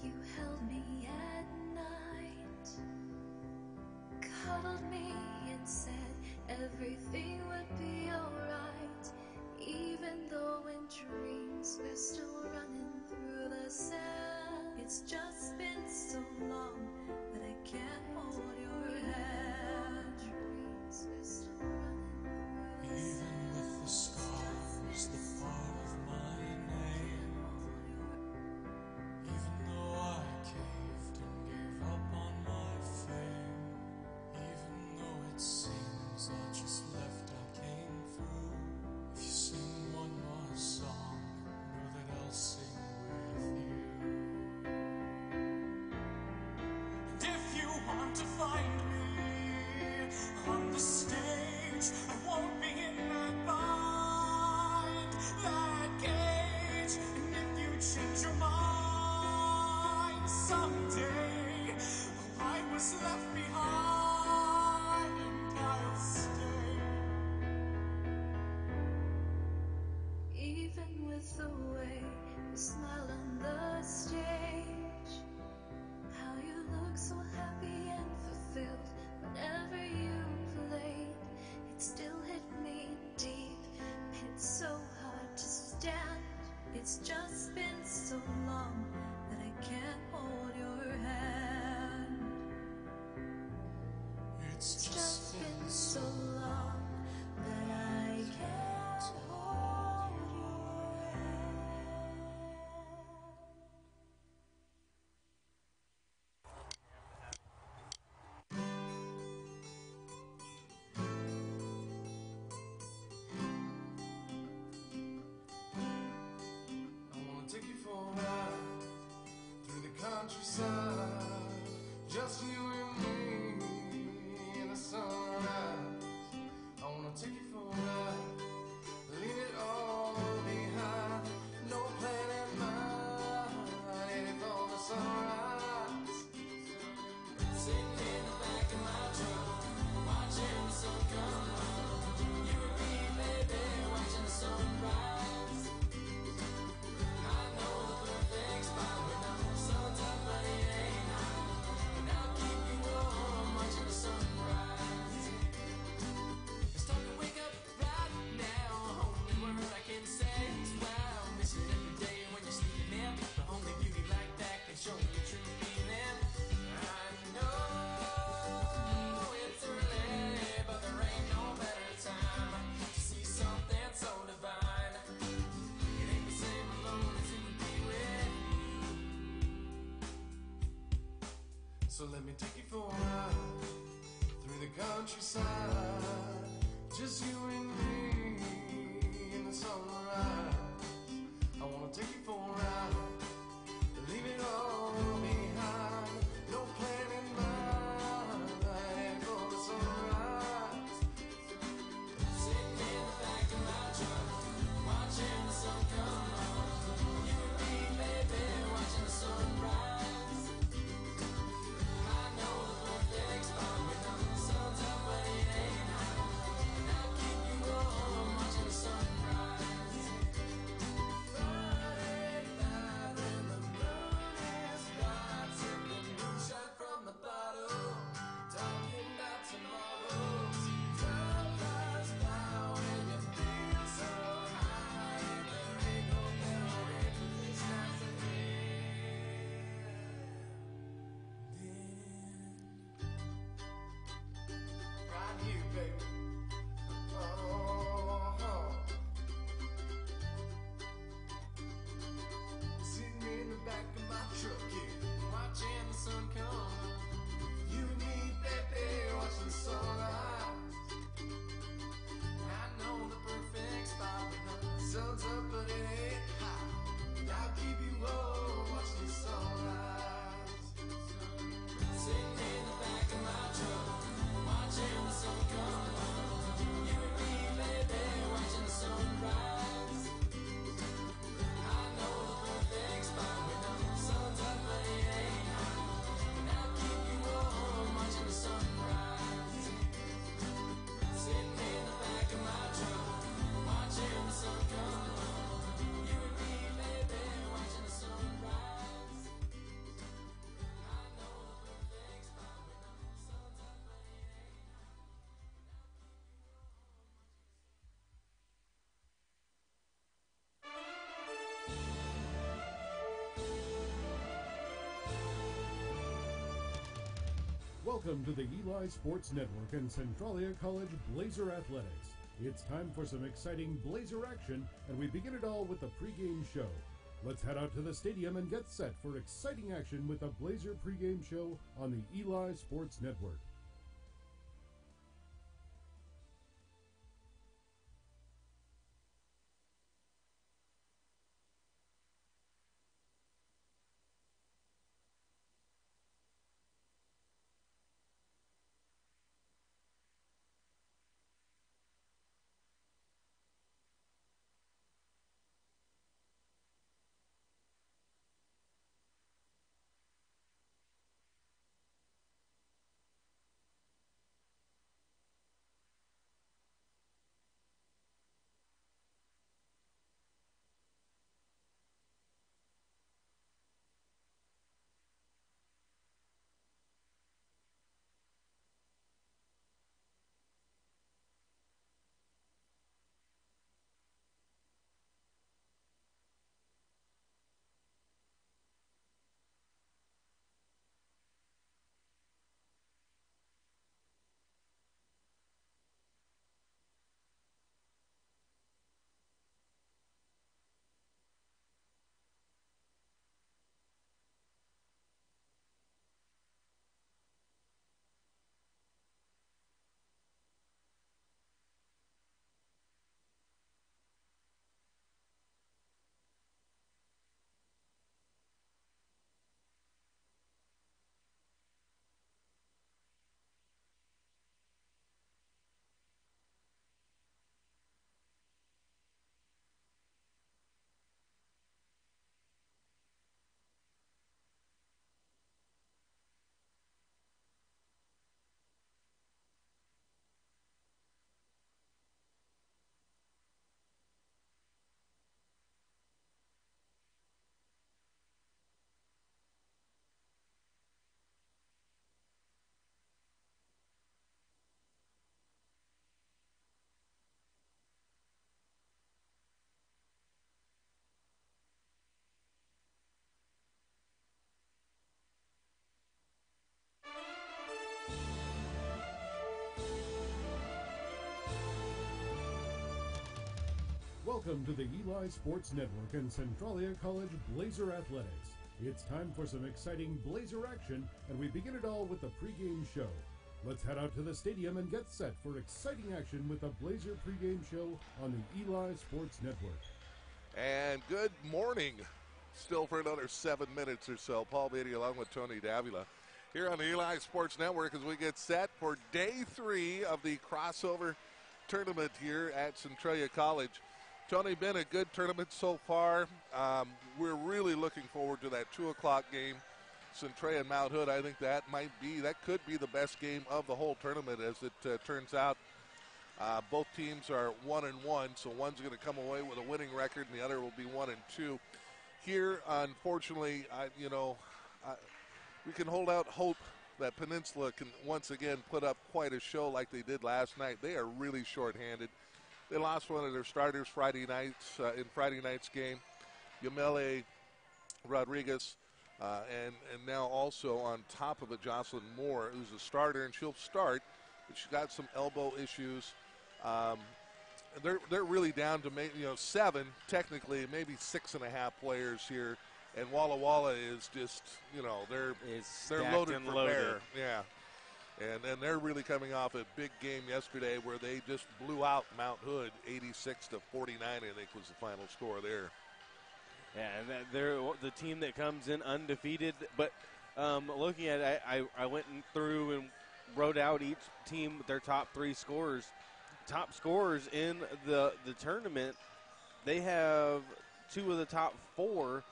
You held me at night, cuddled me and said everything would be alright, even though in dreams we're still running through the sand. It's just been so long that I can't hold your hand. Dreams we're still running through the sand. Even with the scars, the part of my name, even though I caved and gave up on my fame, even though it seems I just left, I came through. If you sing one more song, know that I'll sing with you. And if you want to find me on the stage, I won't be in that bind, that cage. And if you change your mind someday, I was left behind and I'll stay. Even with the way you smile on the stage, how you look so happy and fulfilled whenever you played, it still hit me deep. It's so hard to stand. It's just been so long that I can't hold your hand. It's Just been so long that I can't hold your hand. I wanna take you for a ride through the countryside, just you and me in the sunrise. I wanna take you for a ride, leave it all behind, no plan in mind, headed for the sunrise. Sitting in the back of my truck, watching the sun come up. You and me, baby, watching the sunrise. I know the perfect spot when I'm so tough, but it ain't hot. And I'll keep you warm, watching the sunrise. It's time to wake up right now. Only word I can say is wow. Miss it every day when you're sleeping in. The only beauty like that can show me your true feeling. I know it's early, but there ain't no better time to see something so divine. It ain't the same alone as it would be with you. So let me take you for a ride through the countryside, just you and me in the sunrise. I wanna take you for a ride, leave it all behind, no plan in mind, and for the sunrise. Sitting in the back of my truck, watching the sun come up. You and me, baby, watching the sunrise. I know the perfect spot when I'm so tough, but it ain't hot. And I'll keep you warm, watching the sunrise. Welcome to the Eli Sports Network and Centralia College Blazer Athletics. It's time for some exciting Blazer action, and we begin it all with the pregame show. Let's head out to the stadium and get set for exciting action with the Blazer pregame show on the Eli Sports Network. Welcome to the Eli Sports Network and Centralia College Blazer Athletics. It's time for some exciting Blazer action, and we begin it all with the pregame show. Let's head out to the stadium and get set for exciting action with the Blazer pregame show on the Eli Sports Network. And good morning. Still for another 7 minutes or so. Paul Beatty along with Tony Davila here on the Eli Sports Network as we get set for day 3 of the crossover tournament here at Centralia College. Tony, been a good tournament so far. We're really looking forward to that 2 o'clock game, Centralia and Mount Hood. I think that could be the best game of the whole tournament as it turns out. Both teams are 1-1, so one's going to come away with a winning record and the other will be 1-2. Here, unfortunately, we can hold out hope that Peninsula can once again put up quite a show like they did last night. They are really shorthanded. They lost one of their starters Friday nights in Friday night's game, Yamele Rodriguez, and now also on top of it, Jocelyn Moore, who's a starter, and she'll start, but she's got some elbow issues. They're really down to 7, technically, maybe 6.5 players here, and Walla Walla is just, they're loaded for bear. Yeah. And they're really coming off a big game yesterday where they just blew out Mount Hood 86-49, I think was the final score there. Yeah, and they're the team that comes in undefeated. But looking at it, I went through and wrote out each team with their top 3 scorers. Top scorers in the tournament, they have 2 of the top 4.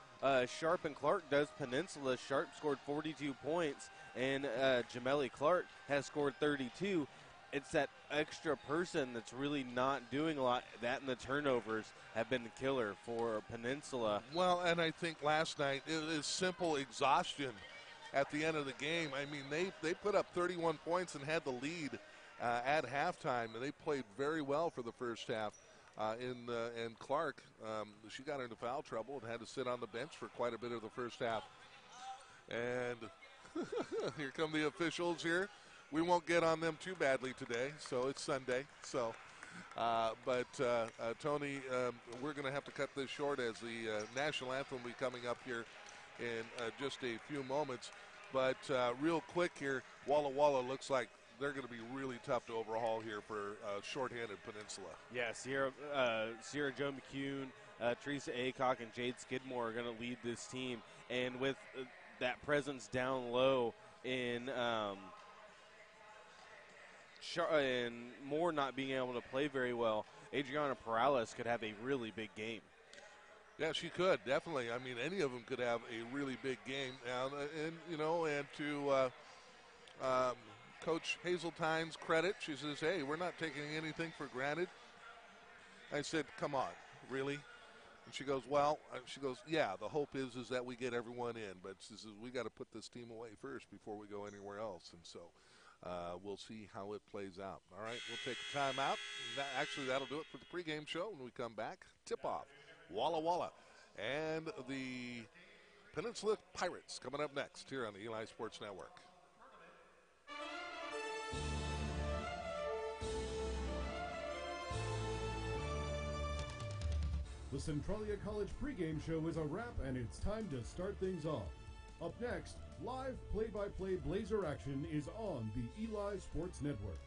Sharp and Clark does Peninsula. Sharp scored 42 points, and Jameli Clark has scored 32. It's that extra person that's really not doing a lot. That and the turnovers have been the killer for Peninsula. Well, and I think last night it was simple exhaustion at the end of the game. I mean, they put up 31 points and had the lead at halftime, and they played very well for the first half. And Clark, she got into foul trouble and had to sit on the bench for quite a bit of the first half. And Here come the officials here. We won't get on them too badly today, so it's Sunday. So, Tony, we're going to have to cut this short as the national anthem will be coming up here in just a few moments. But real quick here, Walla Walla looks like they're going to be really tough to overhaul here for shorthanded Peninsula. Yeah, Sierra Joe McCune, Teresa Aycock, and Jade Skidmore are going to lead this team. And with that presence down low in and Moore not being able to play very well, Adriana Perales could have a really big game. Yeah, she could, definitely. I mean, any of them could have a really big game. And to Coach Hazeltine's credit, she says, hey, we're not taking anything for granted. I said, come on, really? And she goes, yeah, the hope is that we get everyone in. But she says, we got to put this team away first before we go anywhere else. And so we'll see how it plays out. All right, we'll take a timeout. That'll do it for the pregame show. When we come back, tip-off, Walla Walla, and the Peninsula Pirates coming up next here on the Eli Sports Network. The Centralia College pregame show is a wrap, and it's time to start things off. Up next, live play-by-play Blazer action is on the Eli Sports Network.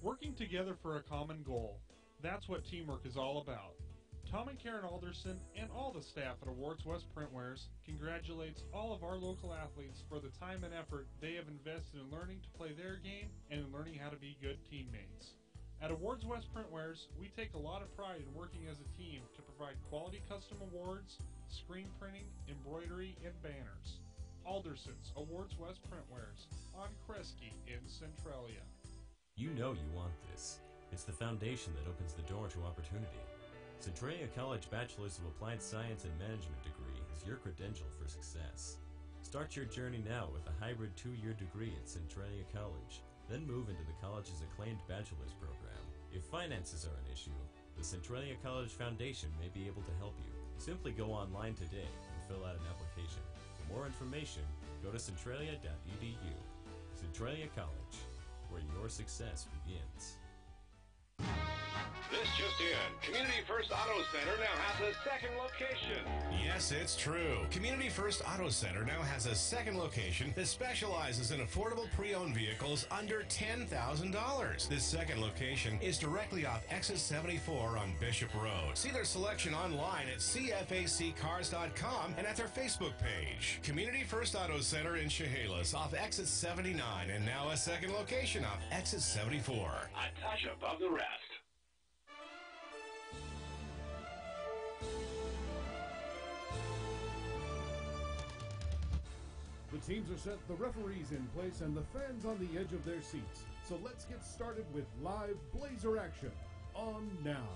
Working together for a common goal. That's what teamwork is all about. Tom and Karen Alderson and all the staff at Awards West Printwares congratulates all of our local athletes for the time and effort they have invested in learning to play their game and in learning how to be good teammates. At Awards West Printwares, we take a lot of pride in working as a team to provide quality custom awards, screen printing, embroidery, and banners. Alderson's Awards West Printwares on Kresge in Centralia. You know you want this. It's the foundation that opens the door to opportunity. Centralia College Bachelor's of Applied Science and Management degree is your credential for success. Start your journey now with a hybrid 2-year degree at Centralia College, then move into the college's acclaimed bachelor's program. If finances are an issue, the Centralia College Foundation may be able to help you. Simply go online today and fill out an application. For more information, go to centralia.edu. Centralia College, where your success begins. This just in. Community First Auto Center now has a second location. Yes, it's true. Community First Auto Center now has a second location that specializes in affordable pre-owned vehicles under $10,000. This second location is directly off exit 74 on Bishop Road. See their selection online at cfaccars.com and at their Facebook page. Community First Auto Center in Chehalis off exit 79 and now a second location off exit 74. A touch above the rest. The teams are set, the referees in place, and the fans on the edge of their seats. So let's get started with live Blazer action on now.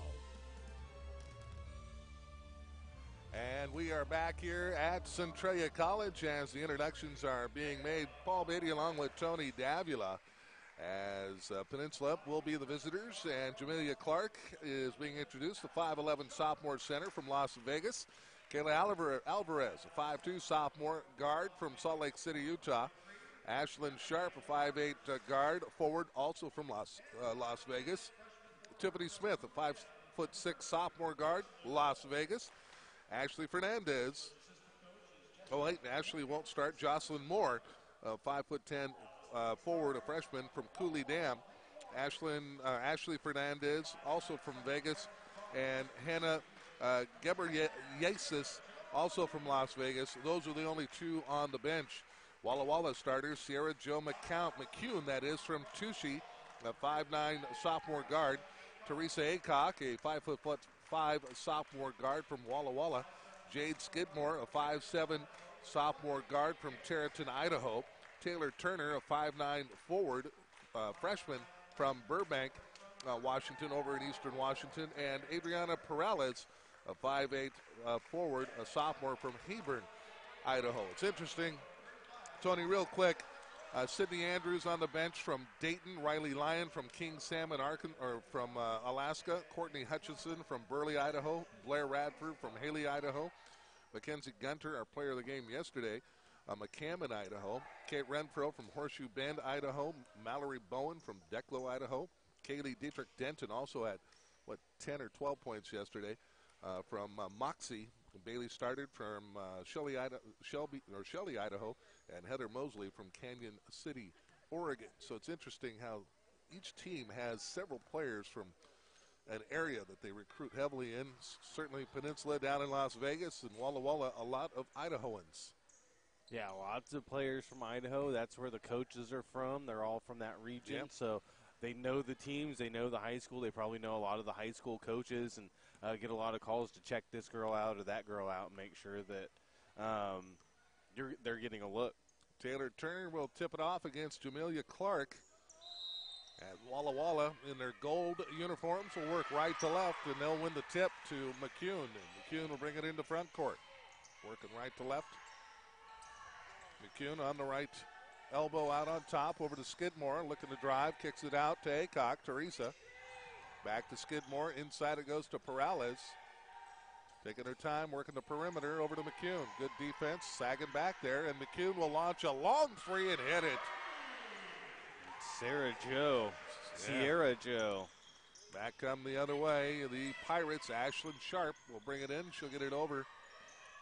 And we are back here at Centralia College as the introductions are being made. Paul Beatty along with Tony Davila as Peninsula will be the visitors. And Jamelia Clark is being introduced, the 5'11 sophomore center from Las Vegas. Kayla Alvarez, a 5'2 sophomore guard from Salt Lake City, Utah. Ashlyn Sharp, a 5'8 guard forward, also from Las Vegas. Tiffany Smith, a 5'6 sophomore guard, Las Vegas. Ashley Fernandez. Ashley won't start. Jocelyn Moore, a 5'10 forward, a freshman from Cooley Dam. Ashley Fernandez, also from Vegas, and Hannah Gebreyesus, also from Las Vegas. Those are the only two on the bench. Walla Walla starters, Sierra Joe McCune, that is, from Tushy, a 5'9 sophomore guard. Teresa Aycock, a 5'5 sophomore guard from Walla Walla. Jade Skidmore, a 5'7 sophomore guard from Tarleton, Idaho. Taylor Turner, a 5'9 forward freshman from Burbank, Washington, over in Eastern Washington. And Adriana Perales, a 5'8 forward, a sophomore from Hebron, Idaho. It's interesting, Tony, real quick. Sydney Andrews on the bench from Dayton, Riley Lyon from King Salmon, from Alaska, Courtney Hutchinson from Burley, Idaho, Blair Radford from Haley, Idaho, Mackenzie Gunter, our player of the game yesterday, McCammon, Idaho, Kate Renfro from Horseshoe Bend, Idaho, Mallory Bowen from Declo, Idaho, Kaylee Dietrich Denton also had, 10 or 12 points yesterday from Moxie. Bailey started from Shelley, Idaho, and Heather Mosley from Canyon City, Oregon. So it's interesting how each team has several players from an area that they recruit heavily in. Certainly Peninsula down in Las Vegas, and Walla Walla, a lot of Idahoans. Yeah, lots of players from Idaho. That's where the coaches are from. They're all from that region. Yep. So they know the teams. They know the high school. They probably know a lot of the high school coaches and get a lot of calls to check this girl out or that girl out and make sure that they're getting a look. Taylor Turner will tip it off against Jamelia Clark. And Walla Walla in their gold uniforms will work right to left, and they'll win the tip to McCune. And McCune will bring it into front court. Working right to left. McCune on the right elbow out on top over to Skidmore, looking to drive, kicks it out to Aycock. Teresa back to Skidmore. Inside it goes to Perales. Taking her time, working the perimeter over to McCune. Good defense, sagging back there, and McCune will launch a long three and hit it. Sierra Joe. Back come the other way. The Pirates, Ashlyn Sharp will bring it in. She'll get it over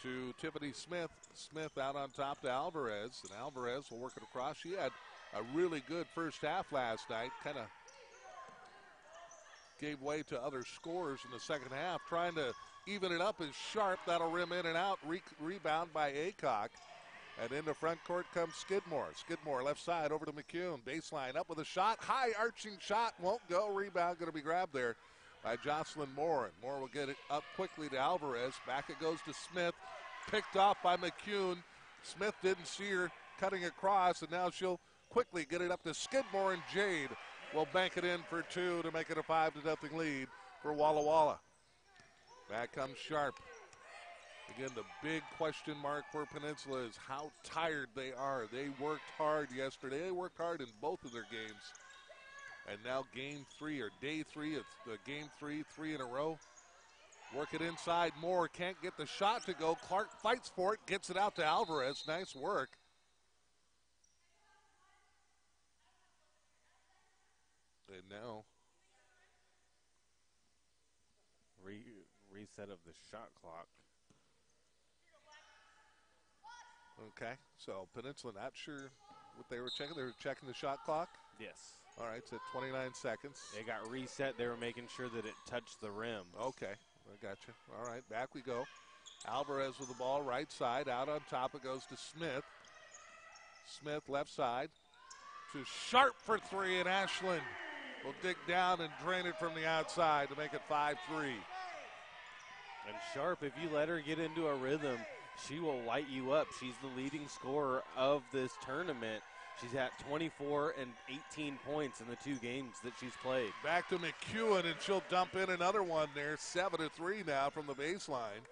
to Tiffany Smith. Smith out on top to Alvarez, and Alvarez will work it across. She had a really good first half last night, kind of gave way to other scorers in the second half, trying to even it up is Sharp. That'll rim in and out. Rebound by Aycock. And into front court comes Skidmore. Skidmore left side over to McCune. Baseline up with a shot. High arching shot. Won't go. Rebound going to be grabbed there by Jocelyn Moore. And Moore will get it up quickly to Alvarez. Back it goes to Smith. Picked off by McCune. Smith didn't see her cutting across. And now she'll quickly get it up to Skidmore. And Jade will bank it in for two to make it a 5-0 lead for Walla Walla. Back comes Sharp. Again, the big question mark for Peninsula is how tired they are. They worked hard yesterday. They worked hard in both of their games. And now game three, or day three, it's the game three in a row. Work it inside. Moore can't get the shot to go. Clark fights for it, gets it out to Alvarez. Nice work. And now reset of the shot clock. Okay, so Peninsula not sure what they were checking. They were checking the shot clock? Yes. All right, so 29 seconds. It got reset. They were making sure that it touched the rim. Okay, I got you. All right, back we go. Alvarez with the ball right side. Out on top it goes to Smith. Smith left side to Sharp for three, and Ashland will dig down and drain it from the outside to make it 5-3. And Sharp, if you let her get into a rhythm, she will light you up. She's the leading scorer of this tournament. She's at 24 and 18 points in the two games that she's played. Back to McEwen, and she'll dump in another one there. 7-3 now from the baseline.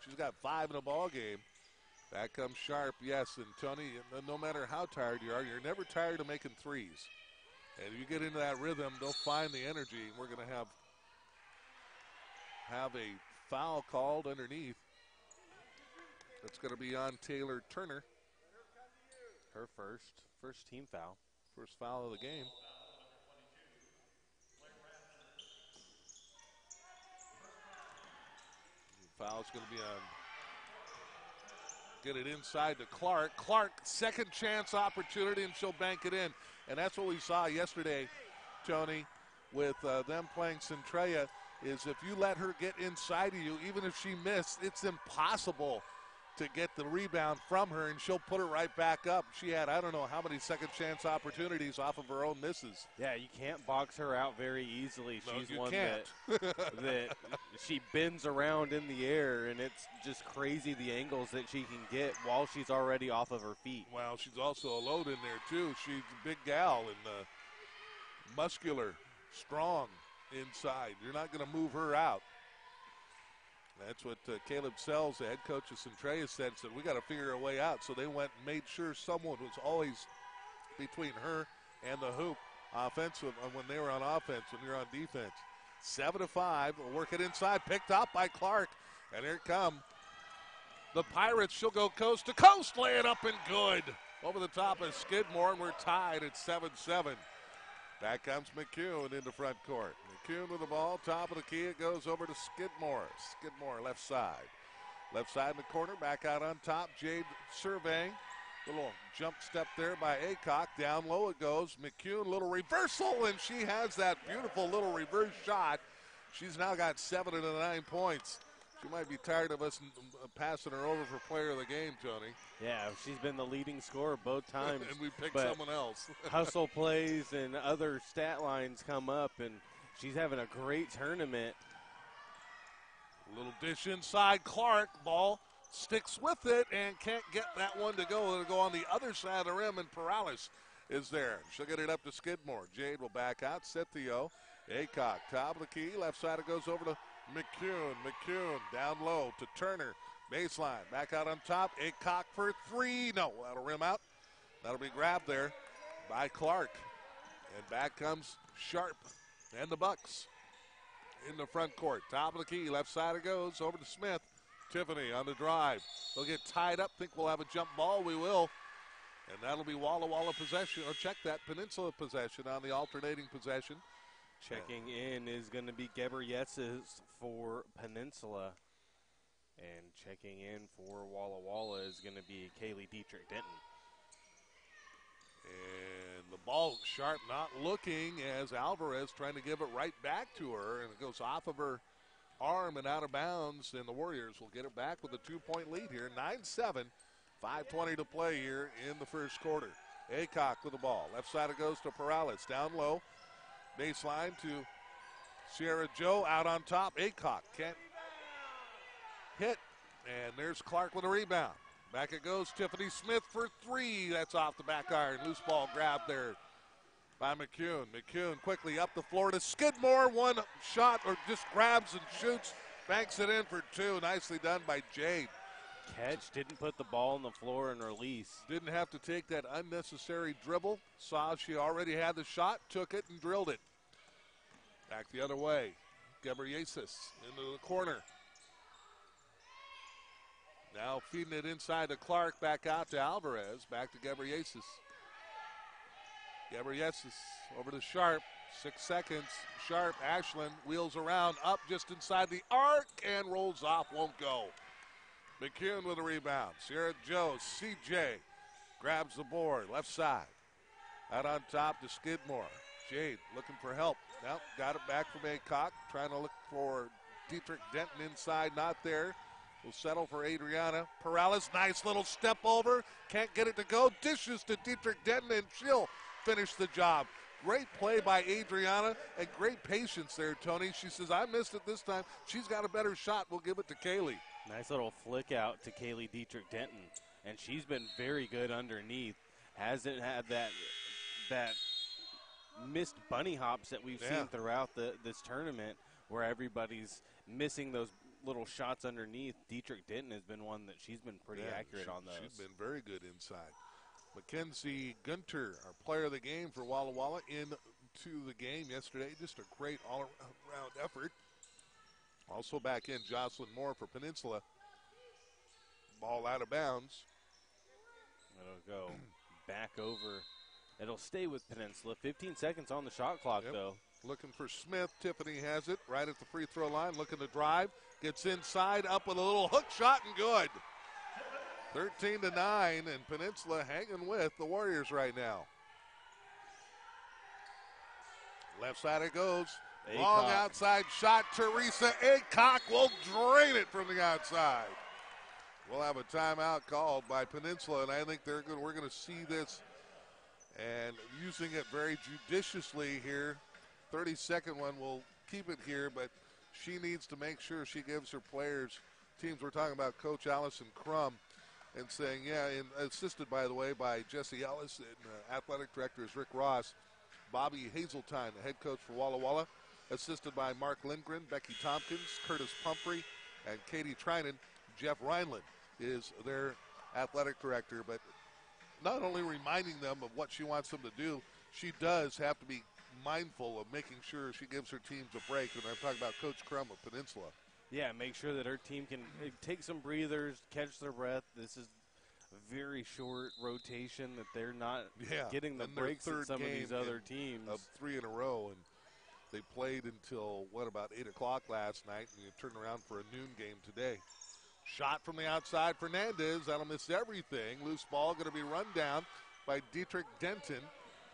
She's got 5 in the ball game. Back comes Sharp, yes, and Tony, no matter how tired you are, you're never tired of making threes. And if you get into that rhythm, they'll find the energy. We're going to have a foul called underneath. That's going to be on Taylor Turner. Her first team foul. First foul of the game. The foul's going to be on. Get it inside to Clark. Clark, second chance opportunity, and she'll bank it in. And that's what we saw yesterday, Tony, with them playing Centralia, is if you let her get inside of you, even if she missed, it's impossible to get the rebound from her, and she'll put it right back up. She had, I don't know how many second chance opportunities off of her own misses. Yeah, you can't box her out very easily. No, She's you one can't. that she bends around in the air, and it's just crazy the angles that she can get while she's already off of her feet. Well, she's also a load in there, too. She's a big gal and muscular, strong inside. You're not going to move her out. That's what Caleb Sells, the head coach of Centralia, said we got to figure a way out. So they went and made sure someone was always between her and the hoop offensive when they were on offense, when you're on defense. 7-5. We'll work it inside. Picked up by Clark. And here come the Pirates. She'll go coast to coast. Lay it up and good. Over the top of Skidmore, and we're tied at 7-7. Back comes McCune into front court. McCune with the ball. Top of the key. It goes over to Skidmore. Skidmore left side. Left side in the corner. Back out on top. Jade surveying. Little jump step there by Aycock. Down low it goes. McCune, little reversal, and she has that beautiful little reverse shot. She's now got 7 of the 9 points. She might be tired of us passing her over for player of the game, Tony. Yeah, she's been the leading scorer both times. And we picked someone else. Hustle plays and other stat lines come up, and she's having a great tournament. Little dish inside. Clark, ball sticks with it and can't get that one to go. It'll go on the other side of the rim, and Perales is there. She'll get it up to Skidmore. Jade will back out, set the O. Aycock, top of the key. Left side it goes over to McCune. McCune down low to Turner. Baseline, back out on top. Aycock for 3. No, that'll rim out. That'll be grabbed there by Clark. And back comes Sharp and the Bucks in the front court. Top of the key, left side it goes over to Smith. Tiffany on the drive. They'll get tied up. Think we'll have a jump ball. We will. And that'll be Walla Walla possession. Or check that, Peninsula possession on the alternating possession. Checking in is going to be Gebrietzes for Peninsula. And checking in for Walla Walla is going to be Kaylee Dietrich Denton. And the ball, Sharp not looking as Alvarez trying to give it right back to her. And it goes off of her arm and out of bounds, and the Warriors will get it back with a 2-point lead here. 9-7, 5:20 to play here in the first quarter. Aycock with the ball. Left side it goes to Perales. Down low. Baseline to Sierra Joe out on top. Aycock can't hit. And there's Clark with a rebound. Back it goes. Tiffany Smith for 3. That's off the back iron. Loose ball grab there by McCune. McCune quickly up the floor to Skidmore. One shot, or just grabs and shoots. Banks it in for 2. Nicely done by Jade. Catch, didn't put the ball on the floor and release. Didn't have to take that unnecessary dribble. Saw she already had the shot, took it and drilled it. Back the other way. Gebrietzes into the corner. Now feeding it inside to Clark, back out to Alvarez, back to Gebrietzes. Gebrietzes over to Sharp, 6 seconds. Sharp, Ashland wheels around, up just inside the arc and rolls off, won't go. McCune with a rebound. Sierra Joe, CJ grabs the board, left side. Out on top to Skidmore. Jade looking for help. Now got it back from Aycock, trying to look for Dietrich Denton inside, not there. Will settle for Adriana. Perales, nice little step over. Can't get it to go. Dishes to Dietrich Denton, and she'll finish the job. Great play by Adriana, and great patience there, Tony. She says, I missed it this time. She's got a better shot. We'll give it to Kaylee. Nice little flick out to Kaylee Dietrich Denton, and she's been very good underneath. Hasn't had that missed bunny hops that we've seen throughout this tournament where everybody's missing those little shots underneath. Dietrich Denton has been one that she's been pretty accurate on those. She's been very good inside. Mackenzie Gunter, our player of the game for Walla Walla, into the game yesterday. Just a great all-around effort. Also back in, Jocelyn Moore for Peninsula. Ball out of bounds. It'll go back over. It'll stay with Peninsula. 15 seconds on the shot clock, though. Looking for Smith. Tiffany has it right at the free throw line. Looking to drive. Gets inside, up with a little hook shot, and good. 13-9, and Peninsula hanging with the Warriors right now. Left side it goes. Aycock. Long outside shot. Teresa Aycock will drain it from the outside. We'll have a timeout called by Peninsula, and I think we're going to see this and using it very judiciously here. 30-second one, we'll keep it here, but she needs to make sure she gives her players, teams, we're talking about Coach Allison Crum, and saying, and assisted, by the way, by Jesse Ellis, and athletic director is Rick Ross. Bobby Hazeltine, the head coach for Walla Walla, assisted by Mark Lindgren, Becky Tompkins, Curtis Pumphrey, and Katie Trinan. Jeff Reinland is their athletic director, but not only reminding them of what she wants them to do, she does have to be mindful of making sure she gives her teams a break. And I'm talking about Coach Crum of Peninsula. Yeah, make sure that her team can take some breathers, catch their breath. This is a very short rotation that they're not getting the and their breaks that third some of game these other teams. Of 3 in a row, and they played until, about 8 o'clock last night, and you turn around for a noon game today. Shot from the outside, Fernandez. That'll miss everything. Loose ball going to be run down by Dietrich Denton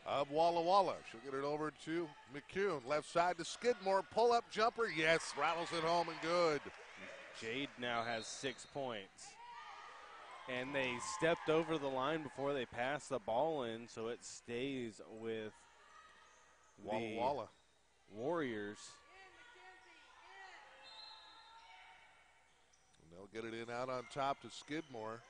of Walla Walla. She'll get it over to McCune. Left side to Skidmore. Pull-up jumper. Yes, rattles it home and good. Jade now has 6 points. And they stepped over the line before they passed the ball in, so it stays with Walla Walla Warriors. And they'll get it in out on top to Skidmore.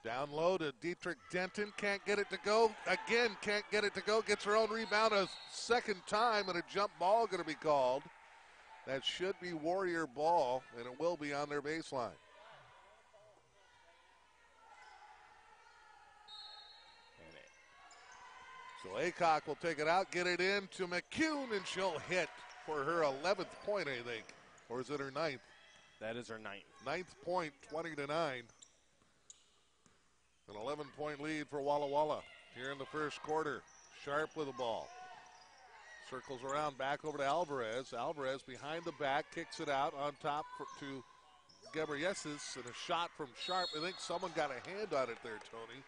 Down low to Dietrich Denton. Can't get it to go. Again, can't get it to go. Gets her own rebound a second time, and a jump ball going to be called. That should be Warrior ball, and it will be on their baseline. So Aycock will take it out, get it in to McCune, and she'll hit for her 11th point, I think. Or is it her 9th? That is her 9th. 9th point, 20-9. An 11-point lead for Walla Walla here in the first quarter. Sharp with the ball. Circles around, back over to Alvarez. Alvarez behind the back, kicks it out on top to Gebreyesus, and a shot from Sharp. I think someone got a hand on it there, Tony.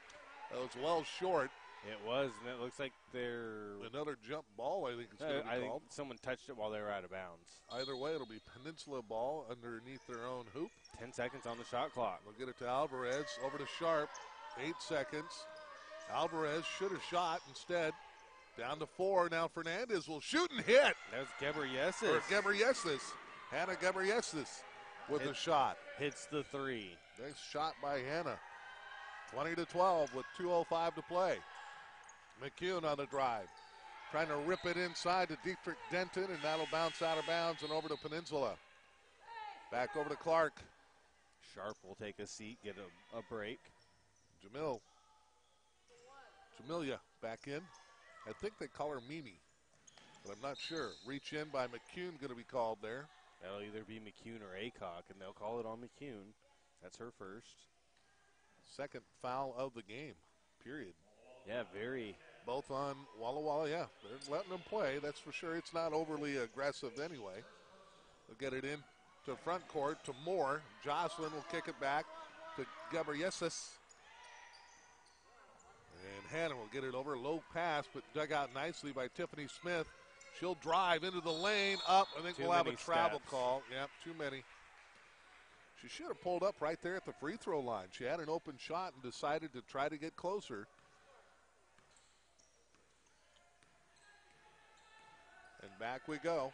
That was well short. It was, and it looks like they're... Another jump ball, I think it's going to be I called. think someone touched it while they were out of bounds. Either way, it'll be Peninsula ball underneath their own hoop. 10 seconds on the shot clock. We'll get it to Alvarez, over to Sharp. 8 seconds. Alvarez should have shot instead. Down to 4. Now Fernandez will shoot and hit. That's Gebreyesus. Or Gebreyesus. Hannah Gebreyesus with a shot. Hits the 3. Nice shot by Hannah. 20-12 with 2:05 to play. McCune on the drive. Trying to rip it inside to Dietrich Denton, and that'll bounce out of bounds and over to Peninsula. Back over to Clark. Sharp will take a seat, get a break. Jamilia back in. I think they call her Mimi, but I'm not sure. Reach in by McCune going to be called there. That'll either be McCune or Aycock, and they'll call it on McCune. That's her first. Second foul of the game, period. Yeah, very. Both on Walla Walla, yeah. They're letting them play, that's for sure. It's not overly aggressive anyway. They'll get it in to front court to Moore. Jocelyn will kick it back to Gebreyesus. And Hannah will get it over. Low pass, but dug out nicely by Tiffany Smith. She'll drive into the lane, up. I think we'll have a travel call. Yep, too many. She should have pulled up right there at the free throw line. She had an open shot and decided to try to get closer. And back we go.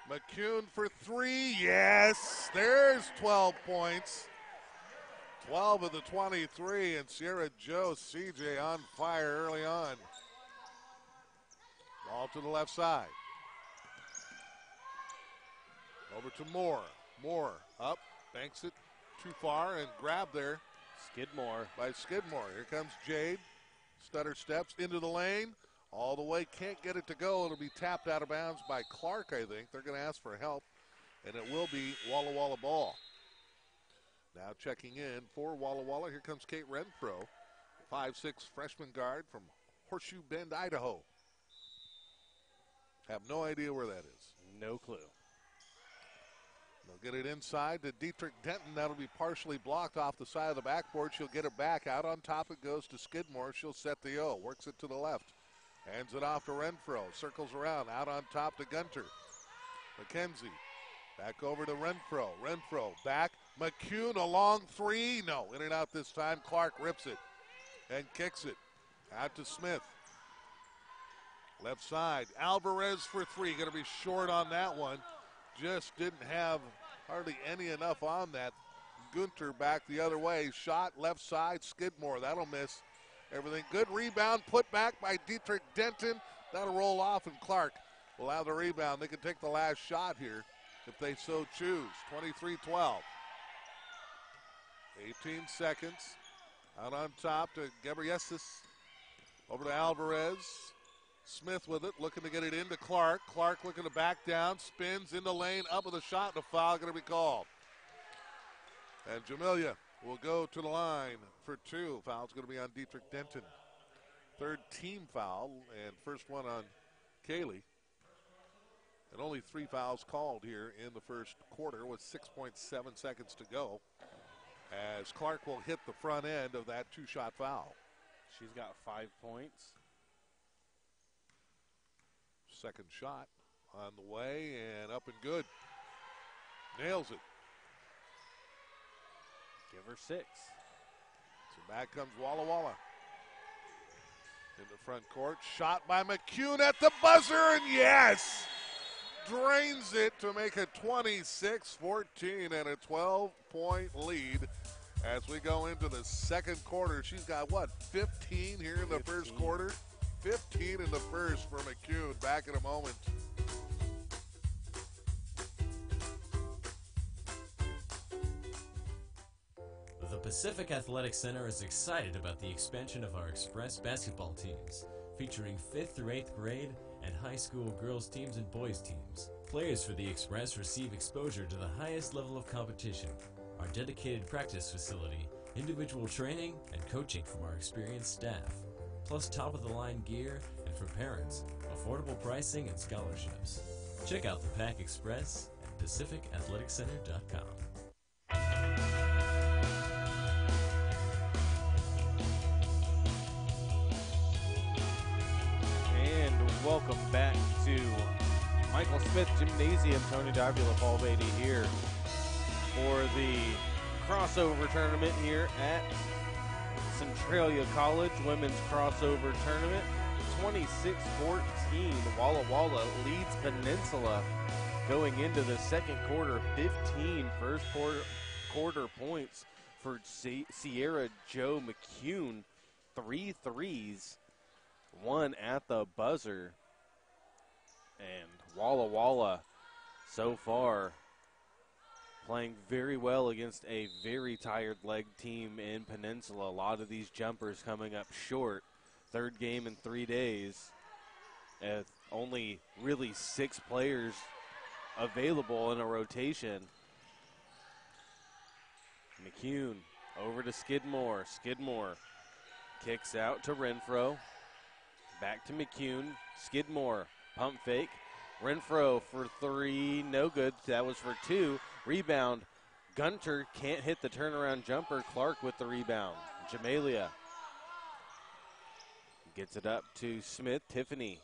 McCune for 3. Yes, there's 12 points. 12 of the 23, and Sierra Joe CJ on fire early on. Ball to the left side. Over to Moore. Moore up, banks it too far, and grabbed there. Skidmore. By Skidmore. Here comes Jade. Stutter steps into the lane. All the way, can't get it to go. It'll be tapped out of bounds by Clark, I think. They're going to ask for help, and it will be Walla Walla ball. Now checking in for Walla Walla. Here comes Kate Renfro, 5'6" freshman guard from Horseshoe Bend, Idaho. Have no idea where that is. No clue. They'll get it inside to Dietrich Denton. That'll be partially blocked off the side of the backboard. She'll get it back. Out on top it goes to Skidmore. She'll set the O. Works it to the left. Hands it off to Renfro. Circles around. Out on top to Gunter. McKenzie. Back over to Renfro. Renfro back. McCune a long 3. No, in and out this time. Clark rips it and kicks it. Out to Smith. Left side. Alvarez for 3. Going to be short on that one. Just didn't have hardly any enough on that. Gunter back the other way. Shot left side. Skidmore. That'll miss. Everything good. Rebound put back by Dietrich Denton. That'll roll off, and Clark will have the rebound. They can take the last shot here if they so choose. 23-12. 18 seconds. Out on top to Gabriesis. Over to Alvarez. Smith with it, looking to get it into Clark. Clark looking to back down, spins into lane, up with a shot, and a foul going to be called. And Jamelia will go to the line for 2. Foul's going to be on Dietrich Denton. 3rd team foul, and first one on Kaylee. And only 3 fouls called here in the first quarter with 6.7 seconds to go, as Clark will hit the front end of that 2-shot foul. She's got 5 points. Second shot on the way and up and good. Nails it. Give her 6. So back comes Walla Walla. In the front court, shot by McCune at the buzzer, and yes! Drains it to make it 26-14 and a 12-point lead as we go into the second quarter. She's got, 15 here in the first quarter? 15 in the first for McCune. Back in a moment. The Pacific Athletic Center is excited about the expansion of our Express basketball teams, featuring 5th through 8th grade and high school girls teams and boys teams. Players for the Express receive exposure to the highest level of competition, our dedicated practice facility, individual training, and coaching from our experienced staff, plus top-of-the-line gear, and for parents, affordable pricing and scholarships. Check out the Pack Express at PacificAthleticCenter.com. Welcome back to Michael Smith Gymnasium. Tony Davila, Paul Beatty here for the crossover tournament here at Centralia College Women's Crossover Tournament. 26-14, Walla Walla leads Peninsula going into the second quarter. 15 first quarter points for Sierra Jo McCune. 3 threes. 1 at the buzzer. And Walla Walla so far playing very well against a very tired leg team in Peninsula. A lot of these jumpers coming up short. 3rd game in 3 days. Only really 6 players available in a rotation. McCune over to Skidmore. Skidmore kicks out to Renfro. Back to McCune. Skidmore, pump fake. Renfro for 3, no good. That was for 2. Rebound. Gunter can't hit the turnaround jumper. Clark with the rebound. Jamelia gets it up to Smith. Tiffany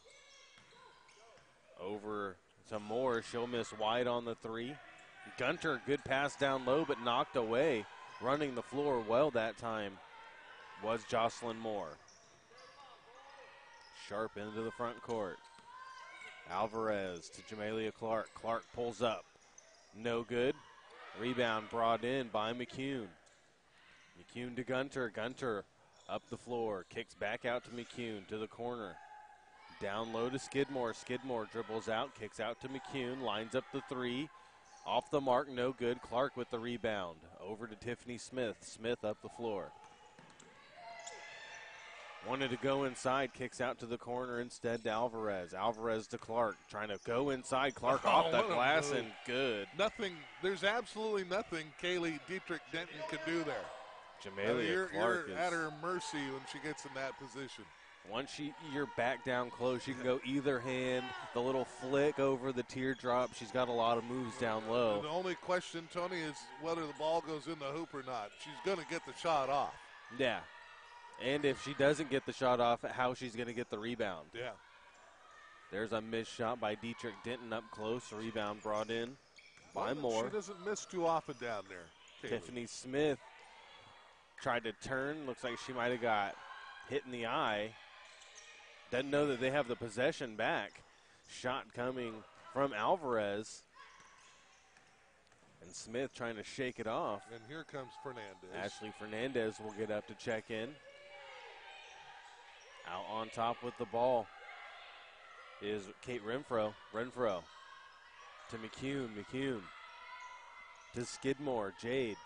over to Moore. She'll miss wide on the 3. Gunter, good pass down low, but knocked away. Running the floor well that time was Jocelyn Moore. Sharp into the front court. Alvarez to Jamelia Clark. Clark pulls up. No good. Rebound brought in by McCune. McCune to Gunter. Gunter up the floor. Kicks back out to McCune to the corner. Down low to Skidmore. Skidmore dribbles out. Kicks out to McCune. Lines up the 3. Off the mark. No good. Clark with the rebound. Over to Tiffany Smith. Smith up the floor. Wanted to go inside, kicks out to the corner instead to Alvarez. Alvarez to Clark, trying to go inside. Clark off that glass and good. Nothing, there's absolutely nothing Kaylee Dietrich Denton could do there. Jamelia Clark you're at her mercy when she gets in that position. Once you're back down close, she can go either hand, the little flick over the teardrop. She's got a lot of moves down low. And the only question, Tony, is whether the ball goes in the hoop or not. She's going to get the shot off. Yeah. And if she doesn't get the shot off, how she's going to get the rebound. Yeah. There's a missed shot by Dietrich Denton up close. Rebound brought in by Moore. She doesn't miss too often down there. Kaylee. Tiffany Smith tried to turn. Looks like she might have got hit in the eye. Doesn't know that they have the possession back. Shot coming from Alvarez. And Smith trying to shake it off. And here comes Fernandez. Ashley Fernandez will get up to check in. Out on top with the ball is Kate Renfro. Renfro to McCune. McCune to Skidmore. Jade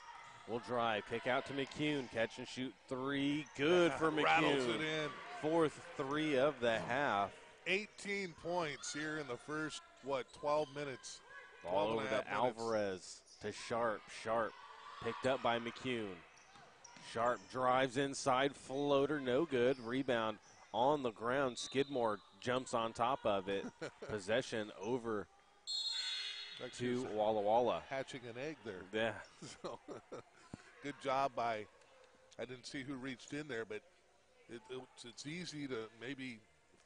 will drive. Kick out to McCune. Catch and shoot three. Good for McCune. Rattles it in. Fourth three of the half. 18 points here in the first, 12 minutes. Ball 12 over and a half to minutes. Alvarez, to Sharp. Sharp picked up by McCune. Sharp drives inside, floater, no good. Rebound on the ground. Skidmore jumps on top of it. Possession over to Walla Walla. Hatching an egg there. Yeah. So, good job by, I didn't see who reached in there, but it's easy to maybe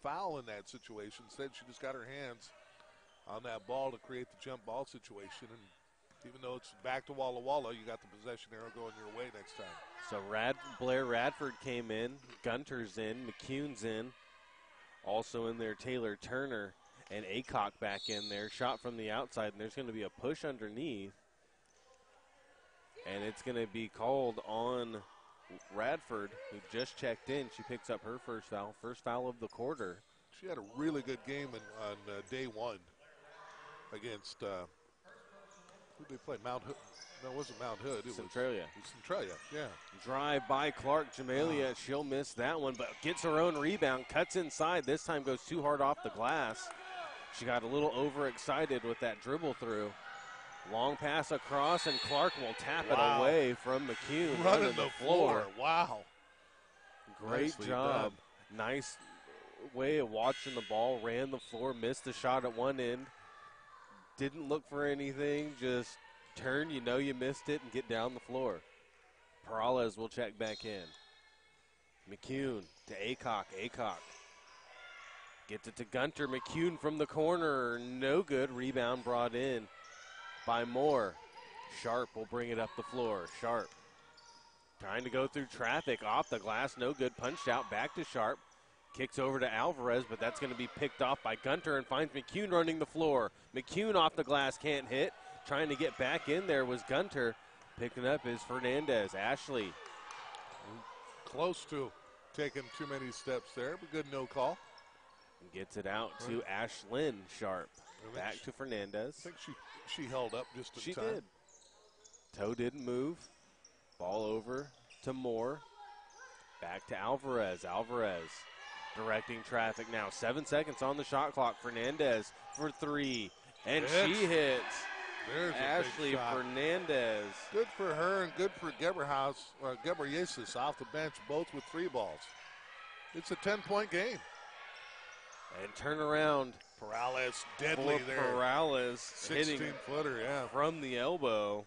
foul in that situation. Instead, she just got her hands on that ball to create the jump ball situation. And even though it's back to Walla Walla, you got the possession arrow going your way next time. So Blair Radford came in. Gunter's in. McCune's in. Also in there, Taylor Turner and Acock back in there. Shot from the outside, and there's going to be a push underneath. And it's going to be called on Radford, who just checked in. She picks up her first foul of the quarter. She had a really good game on day one against, who did they play? Mount Hood? No, it wasn't Mount Hood. It Centralia. was Centralia, yeah. Drive by Clark. Jamelia, she'll miss that one, but gets her own rebound, cuts inside. This time goes too hard off the glass. She got a little overexcited with that dribble through. Long pass across, and Clark will tap it away from McCune. Running the floor. Wow. Great Nicely job. done. Nice way of watching the ball. Ran the floor, missed the shot at one end. Didn't look for anything, just turn, you know you missed it, and get down the floor. Perales will check back in. McCune to Acock. Acock gets it to Gunter. McCune from the corner. No good. Rebound brought in by Moore. Sharp will bring it up the floor. Sharp trying to go through traffic. Off the glass. No good. Punched out. Back to Sharp. Kicks over to Alvarez, but that's going to be picked off by Gunter and finds McCune running the floor. McCune off the glass. Can't hit. Trying to get back in there was Gunter. Picking up is Fernandez. Ashley. Close to taking too many steps there, but good no call. Gets it out to Ashlyn Sharp. Back to Fernandez. I think she held up just in she time. She did. Toe didn't move. Ball over to Moore. Back to Alvarez. Alvarez directing traffic now. 7 seconds on the shot clock. Fernandez for three. And she hits. There's Ashley Fernandez. Good for her and good for Gebreyesus off the bench, both with three balls. It's a 10-point game. And turn around. Perales deadly for there. Perales hitting 16-footer, yeah. from the elbow.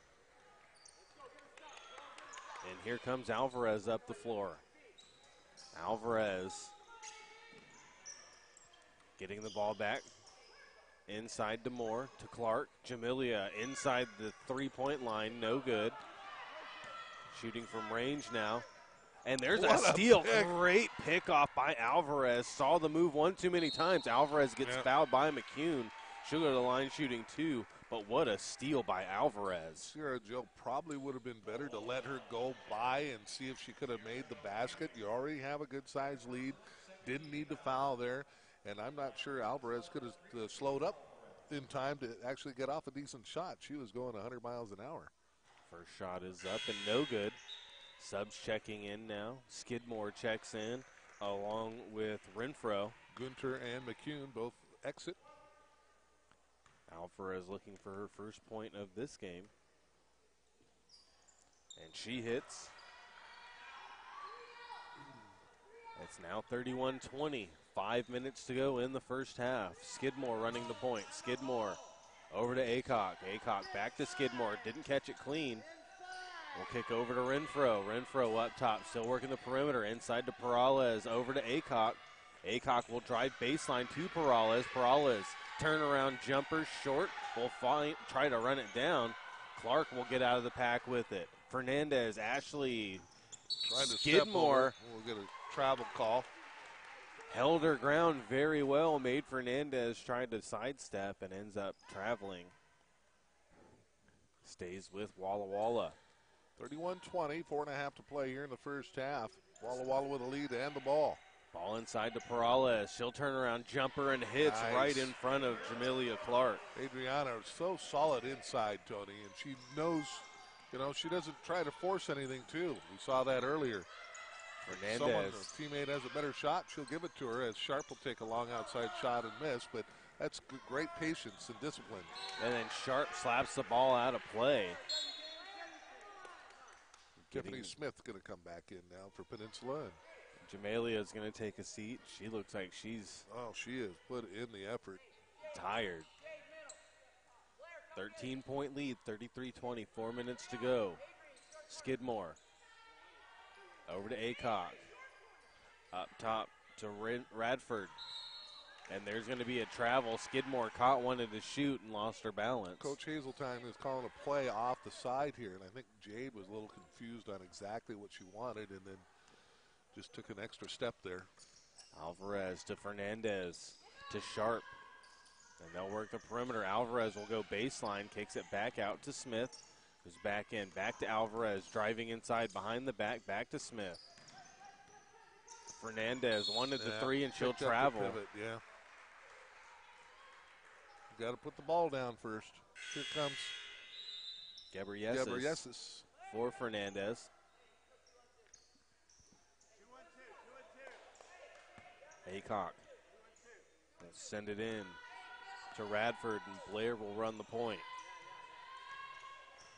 And here comes Alvarez up the floor. Alvarez getting the ball back. Inside to Moore, to Clark. Jamelia inside the three-point line, no good. Shooting from range now. And there's a steal. Great pick-off by Alvarez. Saw the move one too many times. Alvarez gets fouled by McCune. She'll go to the line shooting two, but what a steal by Alvarez. Sierra Joe probably would have been better to let her go by and see if she could have made the basket. You already have a good-sized lead. Didn't need to foul there. And I'm not sure Alvarez could have slowed up in time to actually get off a decent shot. She was going 100 miles an hour. First shot is up and no good. Subs checking in now. Skidmore checks in along with Renfro. Gunter and McCune both exit. Alvarez looking for her first point of this game. And she hits. It's now 31-20. 5 minutes to go in the first half. Skidmore running the point. Skidmore over to Acock. Acock back to Skidmore. Didn't catch it clean. We'll kick over to Renfro. Renfro up top, still working the perimeter. Inside to Perales. Over to Acock. Acock will drive baseline to Perales. Perales turnaround jumper short. Will try to run it down. Clark will get out of the pack with it. Fernandez, Ashley, Skidmore. We'll get a travel call. Held her ground very well, made Fernandez try to sidestep and ends up traveling. Stays with Walla Walla. 31-20, 4.5 to play here in the first half. Walla Walla with a lead and the ball. Ball inside to Perales. She'll turn around, jumper, and hits right in front of Jamelia Clark. Adriana is so solid inside, Tony, and she knows You know, she doesn't try to force anything, too. We saw that earlier. If someone, a teammate has a better shot, she'll give it to her, as Sharp will take a long outside shot and miss, but that's great patience and discipline. And then Sharp slaps the ball out of play. Tiffany Smith's going to come back in now for Peninsula. And Jamelia is going to take a seat. She looks like she's she has put in the effort. Tired. 13-point lead, 33-20, 4 minutes to go. Skidmore. Over to Acock. Up top to Radford. And there's going to be a travel. Skidmore caught, wanted to shoot, and lost her balance. Coach Hazeltine is calling a play off the side here, and I think Jade was a little confused on exactly what she wanted and then just took an extra step there. Alvarez to Fernandez to Sharp. And they'll work the perimeter. Alvarez will go baseline, kicks it back out to Smith, who's back in. Back to Alvarez, driving inside, behind the back to Smith. Fernandez wanted the three, and she'll travel. Pivot, yeah. Got to put the ball down first. Here comes Gabrieses for Fernandez. Acock will send it in to Radford, and Blair will run the point.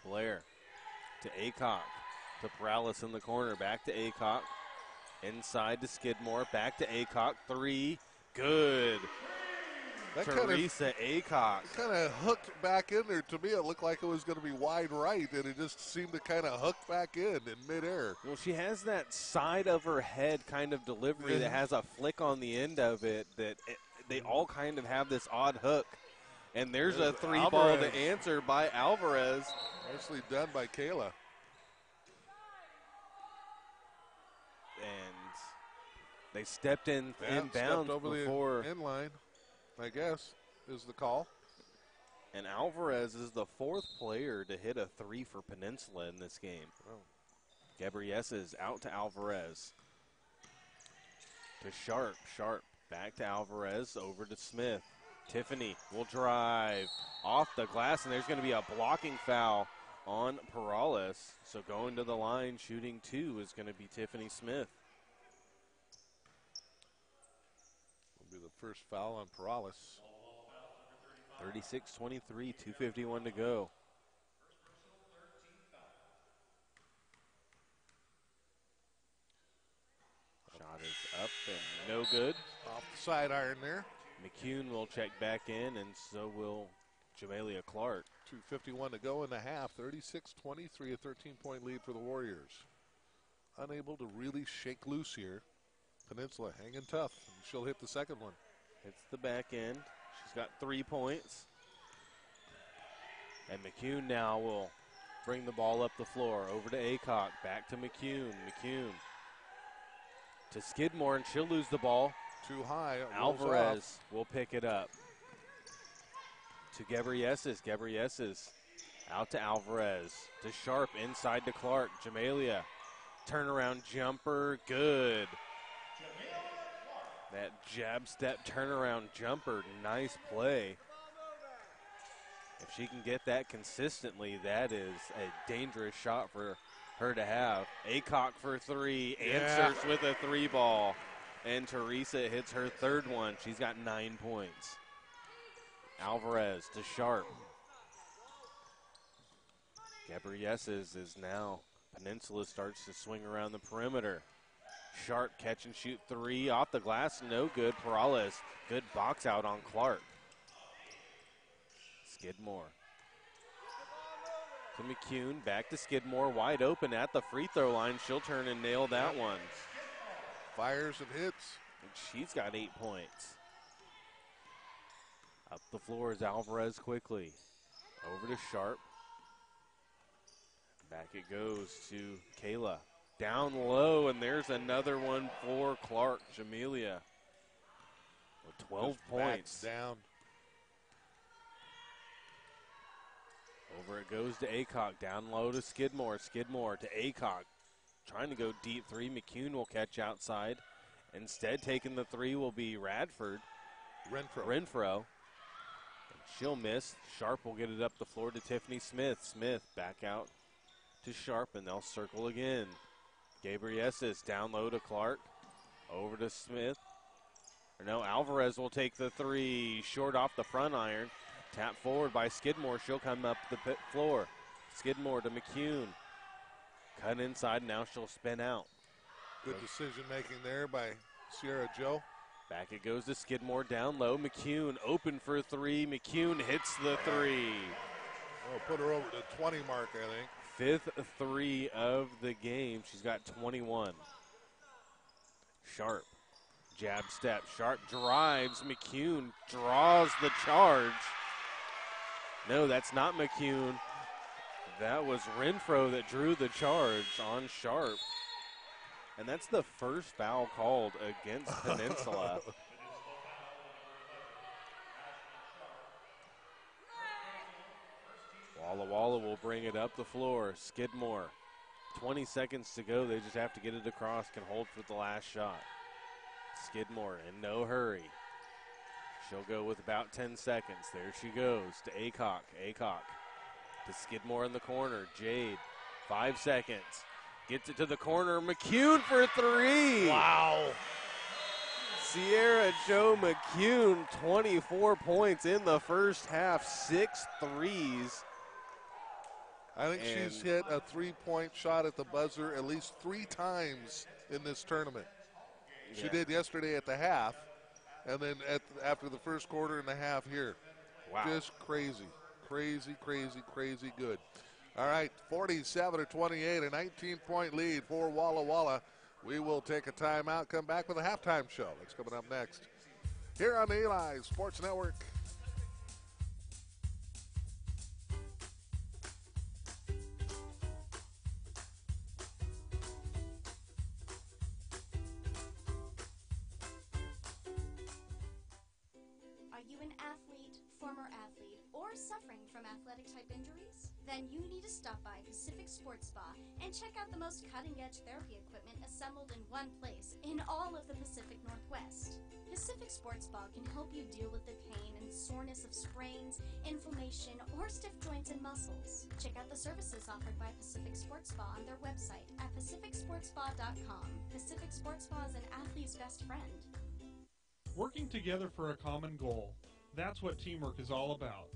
Blair to Acock, to Perales in the corner, back to Acock, inside to Skidmore, back to Acock, three, good. Teresa Acock. Kind of hooked back in there. To me, it looked like it was going to be wide right, and it just seemed to kind of hook back in midair. Well, she has that side of her head kind of delivery that has a flick on the end of it they all kind of have this odd hook. And there's a three ball to answer by Alvarez. Nicely done by Kayla. And they stepped in bounds stepped over before the inline, I guess, is the call. And Alvarez is the fourth player to hit a three for Peninsula in this game. Oh. Gabriesa is out to Alvarez. To Sharp. Sharp back to Alvarez, over to Smith. Tiffany will drive off the glass, and there's going to be a blocking foul on Perales. So going to the line, shooting two, is going to be Tiffany Smith. Will be the first foul on Perales. 36-23, 2:51 to go. Shot is up and no good. Off the side iron there. McCune will check back in, and so will Jamelia Clark. 2:51 to go in the half. 36-23, a 13-point lead for the Warriors. Unable to really shake loose here. Peninsula hanging tough, and she'll hit the second one. Hits the back end. She's got 3 points. And McCune now will bring the ball up the floor. Over to Acock. Back to McCune. McCune to Skidmore, and she'll lose the ball. Too high. Alvarez will pick it up. To Gabrieses. Gabrieses out to Alvarez. To Sharp, inside to Clark. Jamelia. Turnaround jumper. Good. That jab step turnaround jumper. Nice play. If she can get that consistently, that is a dangerous shot for her to have. Acock for three. Answers with a three ball. And Teresa hits her third one. She's got 9 points. Alvarez to Sharp. Gabrieses is now. Peninsula starts to swing around the perimeter. Sharp catch and shoot three off the glass. No good. Perales. Good box out on Clark. Skidmore. To McCune. Back to Skidmore. Wide open at the free throw line. She'll turn and nail that one. Fires and hits. And she's got 8 points. Up the floor is Alvarez quickly. Over to Sharp. Back it goes to Kayla. Down low, and there's another one for Clark. Jamelia with 12 points. Down. Over it goes to Acock. Down low to Skidmore. Skidmore to Acock. Trying to go deep three. McCune will catch outside. Instead, taking the three will be Radford. Renfro. And she'll miss. Sharp will get it up the floor to Tiffany Smith. Smith back out to Sharp, and they'll circle again. Gabrieses down low to Clark. Over to Smith. Or no, Alvarez will take the three. Short off the front iron. Tap forward by Skidmore. She'll come up the pit floor. Skidmore to McCune. Cut inside, now she'll spin out. Good decision making there by Sierra Joe. Back it goes to Skidmore down low. McCune open for three. McCune hits the three. Oh, put her over the 20 mark, I think. Fifth three of the game. She's got 21. Sharp. Jab step. Sharp drives. McCune draws the charge. No, that's not McCune. That was Renfro that drew the charge on Sharp. And that's the first foul called against Peninsula. Walla Walla will bring it up the floor. Skidmore, 20 seconds to go. They just have to get it across, can hold for the last shot. Skidmore in no hurry. She'll go with about 10 seconds. There she goes to Aycock. Aycock to Skidmore in the corner. Jade, 5 seconds. Gets it to the corner. McCune for three. Wow. Sierra Joe McCune, 24 points in the first half, 6 threes. I think she's hit a three-point shot at the buzzer at least 3 times in this tournament. She Yeah. did yesterday at the half, and then after the first quarter and the half here. Wow. Just crazy, crazy, crazy, crazy good. All right, 47-28, a 19-point lead for Walla Walla. We will take a timeout, come back with a halftime show. That's coming up next here on the Eli Sports Network. Are you an athlete, former athlete, or suffering from athletic-type injuries? Then you need to stop by Pacific Sports Spa and check out the most cutting-edge therapy equipment assembled in one place in all of the Pacific Northwest. Pacific Sports Spa can help you deal with the pain and soreness of sprains, inflammation, or stiff joints and muscles. Check out the services offered by Pacific Sports Spa on their website at pacificsportspa.com. Pacific Sports Spa is an athlete's best friend. Working together for a common goal. That's what teamwork is all about.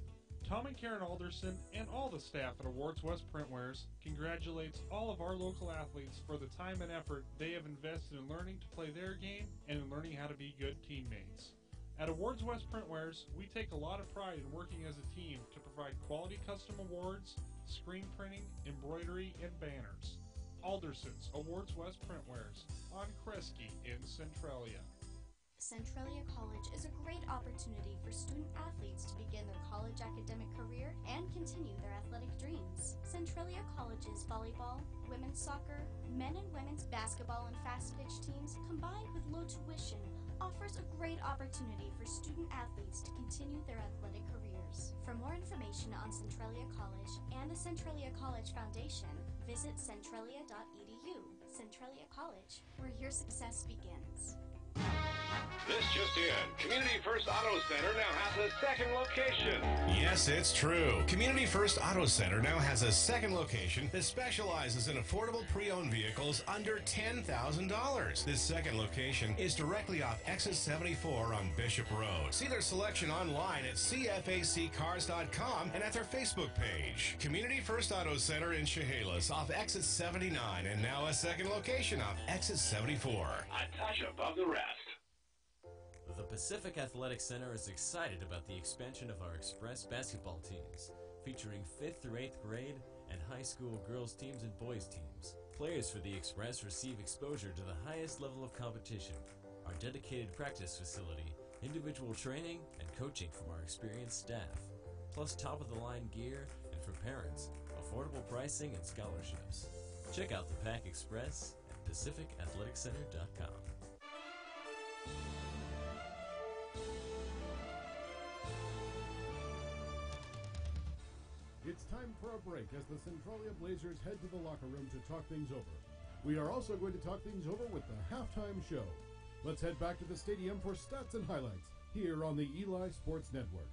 Tom and Karen Alderson and all the staff at Awards West Printwares congratulates all of our local athletes for the time and effort they have invested in learning to play their game and in learning how to be good teammates. At Awards West Printwares, we take a lot of pride in working as a team to provide quality custom awards, screen printing, embroidery, and banners. Alderson's Awards West Printwares on Kresge in Centralia. Centralia College is a great opportunity for student athletes to begin their college academic career and continue their athletic dreams. Centralia College's volleyball, women's soccer, men and women's basketball and fast pitch teams, combined with low tuition, offers a great opportunity for student athletes to continue their athletic careers. For more information on Centralia College and the Centralia College Foundation, visit centralia.edu. Centralia College, where your success begins. This just in. Community First Auto Center now has a second location. Yes, it's true. Community First Auto Center now has a second location that specializes in affordable pre-owned vehicles under $10,000. This second location is directly off Exit 74 on Bishop Road. See their selection online at cfaccars.com and at their Facebook page. Community First Auto Center in Chehalis off Exit 79 and now a second location off Exit 74. A touch above the rest. The Pacific Athletic Center is excited about the expansion of our Express basketball teams, featuring 5th through 8th grade and high school girls teams and boys teams. Players for the Express receive exposure to the highest level of competition, our dedicated practice facility, individual training, and coaching from our experienced staff, plus top-of-the-line gear, and for parents, affordable pricing and scholarships. Check out the Pack Express at PacificAthleticCenter.com. It's time for a break as the Centralia Blazers head to the locker room to talk things over. We are also going to talk things over with the halftime show. Let's head back to the stadium for stats and highlights here on the Eli Sports Network.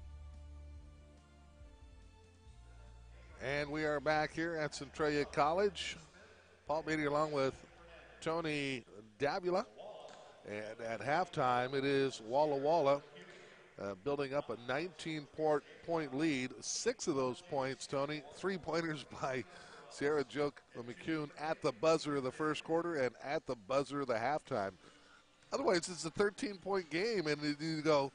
And we are back here at Centralia College. Paul Beatty along with Tony Davila. And at halftime, it is Walla Walla building up a 19-point lead. 6 of those points, Tony, 3-pointers by Sierra Jo McCune at the buzzer of the first quarter and at the buzzer of the halftime. Otherwise, it's a 13-point game, and you go,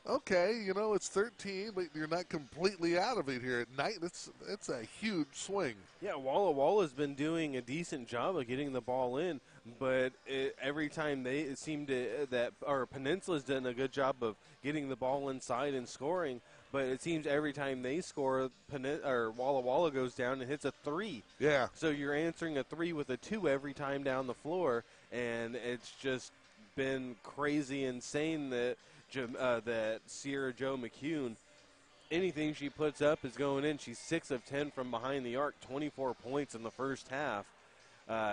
okay, you know, it's 13, but you're not completely out of it here at night. It's a huge swing. Yeah, Walla Walla's been doing a decent job of getting the ball in, but every time Peninsula's done a good job of getting the ball inside and scoring, but it seems every time they score, Walla Walla goes down and hits a 3. Yeah. So you're answering a 3 with a 2 every time down the floor, and it's just been crazy insane that Sierra Jo McCune, anything she puts up is going in. She's 6 of 10 from behind the arc, 24 points in the first half.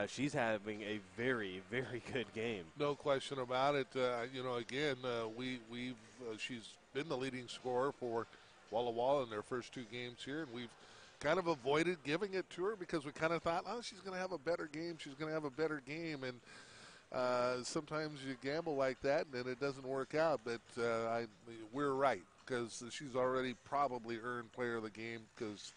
She's having a very, very good game. No question about it. She's been the leading scorer for Walla Walla in their first 2 games here, and we've kind of avoided giving it to her because we kind of thought, oh, she's going to have a better game. She's going to have a better game, and sometimes you gamble like that and then it doesn't work out, but we're right because she's already probably earned player of the game because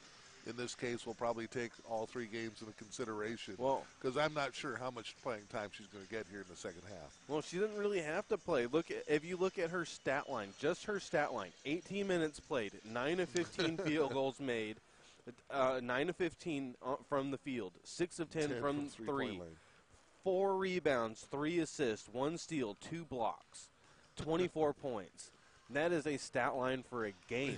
in this case we'll probably take all 3 games into consideration because I'm not sure how much playing time she's going to get here in the second half. Well, she didn't really have to play. If you look at her stat line, just her stat line, 18 minutes played, 9 of 15 field goals made, 9 of 15 from the field, 6 of 10 from 3. 4 rebounds, 3 assists, 1 steal, 2 blocks, 24 points. That is a stat line for a game.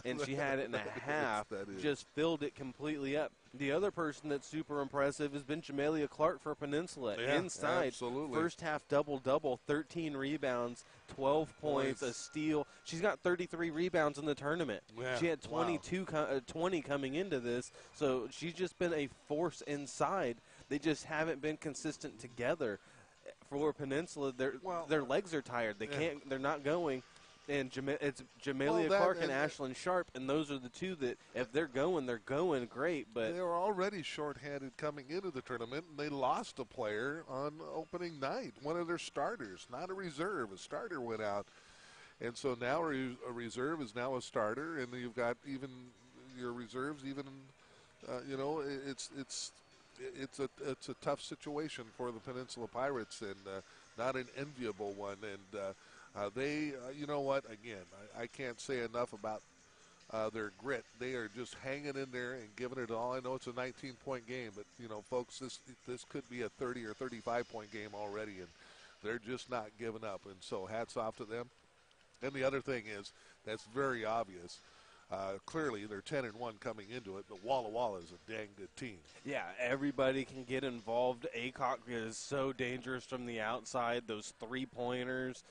And she had it in a half, just filled it completely up. The other person that's super impressive has been Jamelia Clark for Peninsula. Yeah, inside, absolutely. First half double-double, 13 rebounds, 12 points, a steal. She's got 33 rebounds in the tournament. Yeah, she had 20 coming into this, so she's just been a force inside. They just haven't been consistent together. For Peninsula, their legs are tired. They can't. They're not going. And it's Jamelia Clark and Ashlyn Sharp, and those are the 2 that if they're going great. But they were already shorthanded coming into the tournament, and they lost a player on opening night. One of their starters, not a reserve. A starter went out, and so now a reserve is now a starter, and you've got even your reserves. Even it's a tough situation for the Peninsula Pirates, and not an enviable one. And they, you know what? Again, I can't say enough about their grit. They are just hanging in there and giving it all. I know it's a 19-point game, but folks, this could be a 30 or 35-point game already, and they're just not giving up. And so, hats off to them. And the other thing is, that's very obvious. Clearly, they're 10-1 coming into it, but Walla Walla is a dang good team. Yeah, everybody can get involved. Aycock is so dangerous from the outside. Those 3-pointers.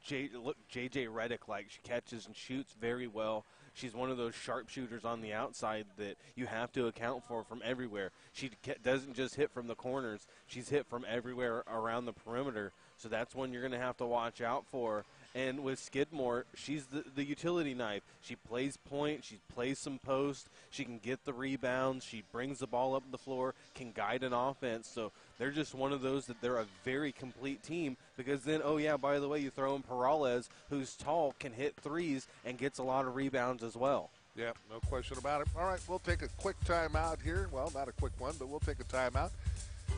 J.J. Reddick, she catches and shoots very well. She's one of those sharpshooters on the outside that you have to account for from everywhere. She doesn't just hit from the corners. She's hit from everywhere around the perimeter. So that's one you're going to have to watch out for. And with Skidmore, she's the utility knife. She plays point. She plays some post. She can get the rebounds. She brings the ball up the floor, can guide an offense. So they're just one of those that they're a very complete team because then, oh, yeah, by the way, you throw in Peralez, who's tall, can hit threes, and gets a lot of rebounds as well. Yeah, no question about it. All right, we'll take a quick timeout here. Well, not a quick one, but we'll take a timeout.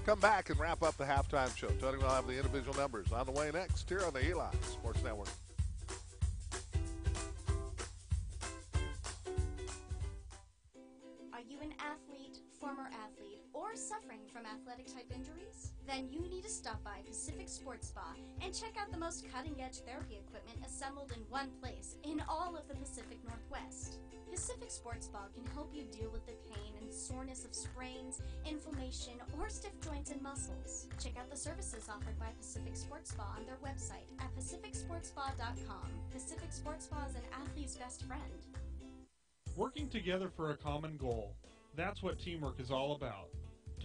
Come back and wrap up the halftime show. Tony will have the individual numbers on the way next here on the Eli Sports Network. Are you an athlete, former athlete, or suffering from athletic-type injuries? Then you need to stop by Pacific Sports Spa and check out the most cutting-edge therapy equipment assembled in one place in all of the Pacific Northwest. Pacific Sports Spa can help you deal with the pain and soreness of sprains, inflammation, or stiff joints and muscles. Check out the services offered by Pacific Sports Spa on their website at pacificsportspa.com. Pacific Sports Spa is an athlete's best friend. Working together for a common goal. That's what teamwork is all about.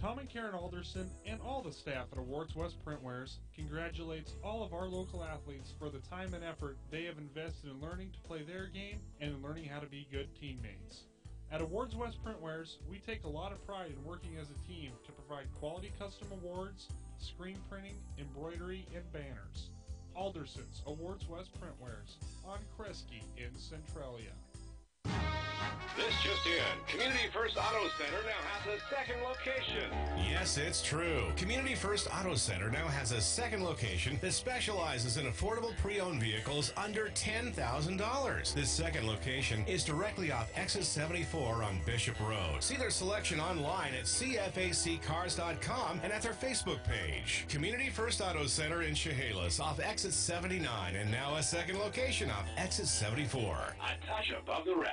Tom and Karen Alderson and all the staff at Awards West Printwares congratulates all of our local athletes for the time and effort they have invested in learning to play their game and in learning how to be good teammates. At Awards West Printwares, we take a lot of pride in working as a team to provide quality custom awards, screen printing, embroidery, and banners. Alderson's Awards West Printwares on Kresge in Centralia. This just in. Community First Auto Center now has a second location. Yes, it's true. Community First Auto Center now has a second location that specializes in affordable pre-owned vehicles under $10,000. This second location is directly off Exit 74 on Bishop Road. See their selection online at cfaccars.com and at their Facebook page. Community First Auto Center in Chehalis off Exit 79 and now a second location off Exit 74. A touch above the rest.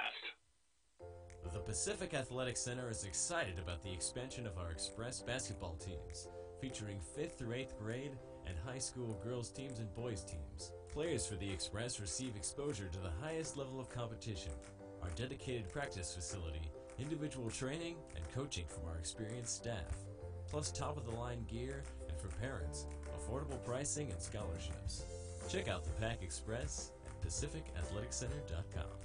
The Pacific Athletic Center is excited about the expansion of our Express basketball teams, featuring 5th through 8th grade and high school girls teams and boys teams. Players for the Express receive exposure to the highest level of competition, our dedicated practice facility, individual training, and coaching from our experienced staff, plus top-of-the-line gear, and for parents, affordable pricing and scholarships. Check out the Pac Express at PacificAthleticCenter.com.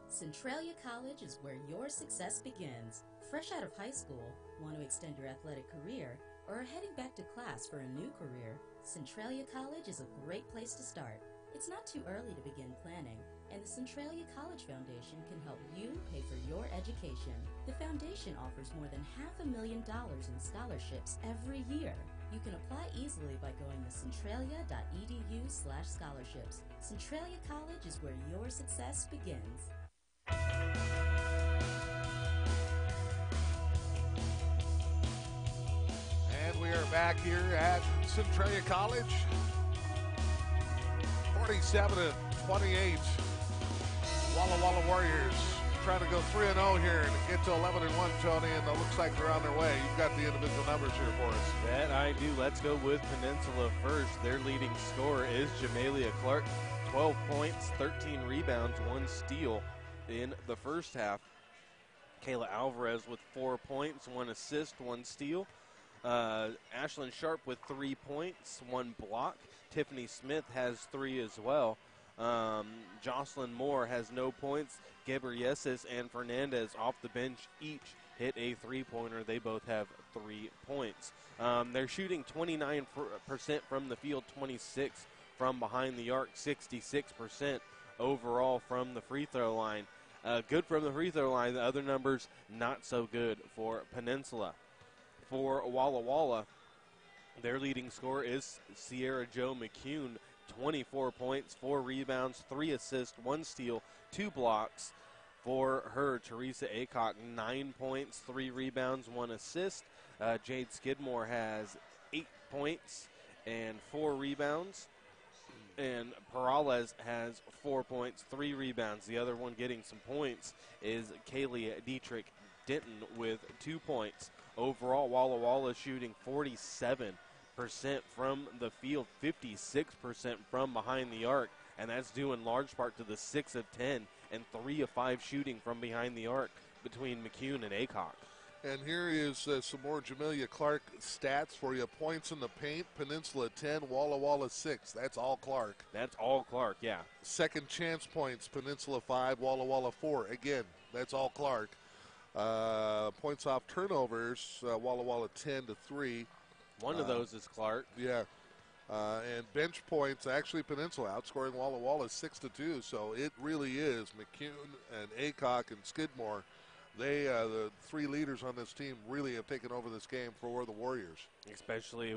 Centralia College is where your success begins. Fresh out of high school, want to extend your athletic career, or are heading back to class for a new career, Centralia College is a great place to start. It's not too early to begin planning, and the Centralia College Foundation can help you pay for your education. The foundation offers more than $500,000 in scholarships every year. You can apply easily by going to centralia.edu/scholarships. Centralia College is where your success begins. And we are back here at Centralia College. 47-28. Walla Walla Warriors trying to go 3-0 here and get to 11-1, Tony, and it looks like they're on their way. You've got the individual numbers here for us. That I do. Let's go with Peninsula first. Their leading scorer is Jamelia Clark. 12 points, 13 rebounds, 1 steal in the first half. Kayla Alvarez with 4 points, 1 assist, 1 steal. Ashlyn Sharp with 3 points, 1 block. Tiffany Smith has 3 as well. Jocelyn Moore has no points. Gebrieses and Fernandez off the bench each hit a three-pointer. They both have 3 points. They're shooting 29% from the field, 26% from behind the arc, 66% overall from the free throw line. Good from the free throw line. The other numbers not so good for Peninsula. For Walla Walla, their leading scorer is Sierra Jo McCune. 24 points, 4 rebounds, 3 assists, 1 steal, 2 blocks. For her, Teresa Aycock, 9 points, 3 rebounds, 1 assist. Jade Skidmore has 8 points and 4 rebounds. And Perales has 4 points, 3 rebounds. The other one getting some points is Kaylee Dietrich Denton with 2 points. Overall, Walla Walla shooting 47% from the field, 56% from behind the arc, and that's due in large part to the 6 of 10 and 3 of 5 shooting from behind the arc between McCune and Aycock. And here is some more Jamelia Clark stats for you. Points in the paint, Peninsula 10, Walla Walla 6. That's all Clark. That's all Clark, yeah. Second chance points, Peninsula 5, Walla Walla 4. Again, that's all Clark. Points off turnovers, Walla Walla 10-3. One of those is Clark. Yeah. And bench points, actually Peninsula outscoring Walla Walla 6-2. So it really is McCune and Aycock and Skidmore. They, the 3 leaders on this team, really have taken over this game for the Warriors. Especially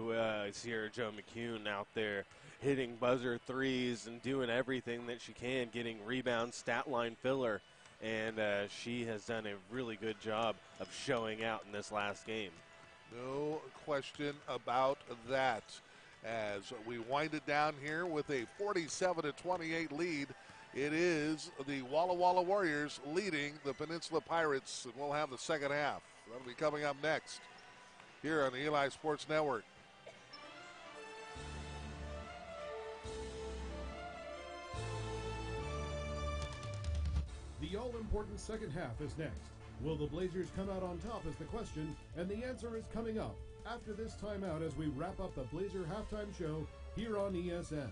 Sierra Jo McCune out there hitting buzzer threes and doing everything that she can, getting rebounds, stat line filler. And she has done a really good job of showing out in this last game. No question about that. As we wind it down here with a 47-28 lead, it is the Walla Walla Warriors leading the Peninsula Pirates, and we'll have the second half. That'll be coming up next here on the Eli Sports Network. The all-important second half is next. Will the Blazers come out on top is the question, and the answer is coming up after this timeout as we wrap up the Blazer halftime show here on ESN.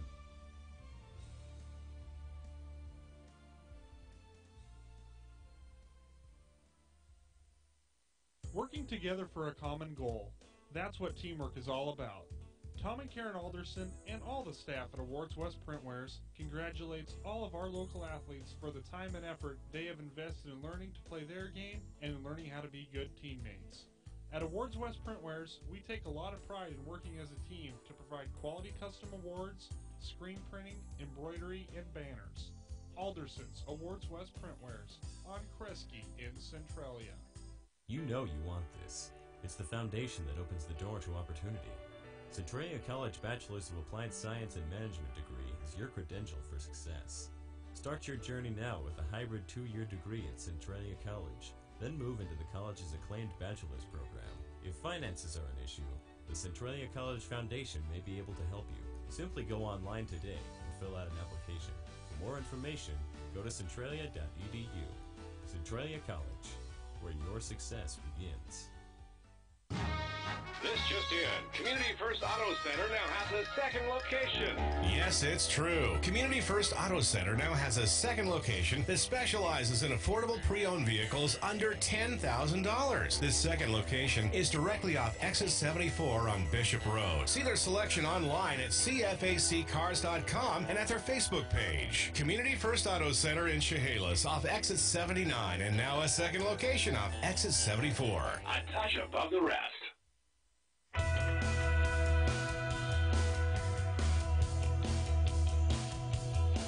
Working together for a common goal. That's what teamwork is all about. Tom and Karen Alderson and all the staff at Awards West Printwares congratulates all of our local athletes for the time and effort they have invested in learning to play their game and in learning how to be good teammates. At Awards West Printwares, we take a lot of pride in working as a team to provide quality custom awards, screen printing, embroidery, and banners. Alderson's Awards West Printwares on Kresge in Centralia. You know you want this. It's the foundation that opens the door to opportunity. Centralia College Bachelor's of Applied Science and Management degree is your credential for success. Start your journey now with a hybrid 2-year degree at Centralia College, then move into the college's acclaimed bachelor's program. If finances are an issue, the Centralia College Foundation may be able to help you. Simply go online today and fill out an application. For more information, go to centralia.edu. Centralia College, where your success begins. This just in. Community First Auto Center now has a second location. Yes, it's true. Community First Auto Center now has a second location that specializes in affordable pre-owned vehicles under $10,000. This second location is directly off exit 74 on Bishop Road. See their selection online at cfaccars.com and at their Facebook page. Community First Auto Center in Chehalis off exit 79 and now a second location off exit 74. A touch above the rest.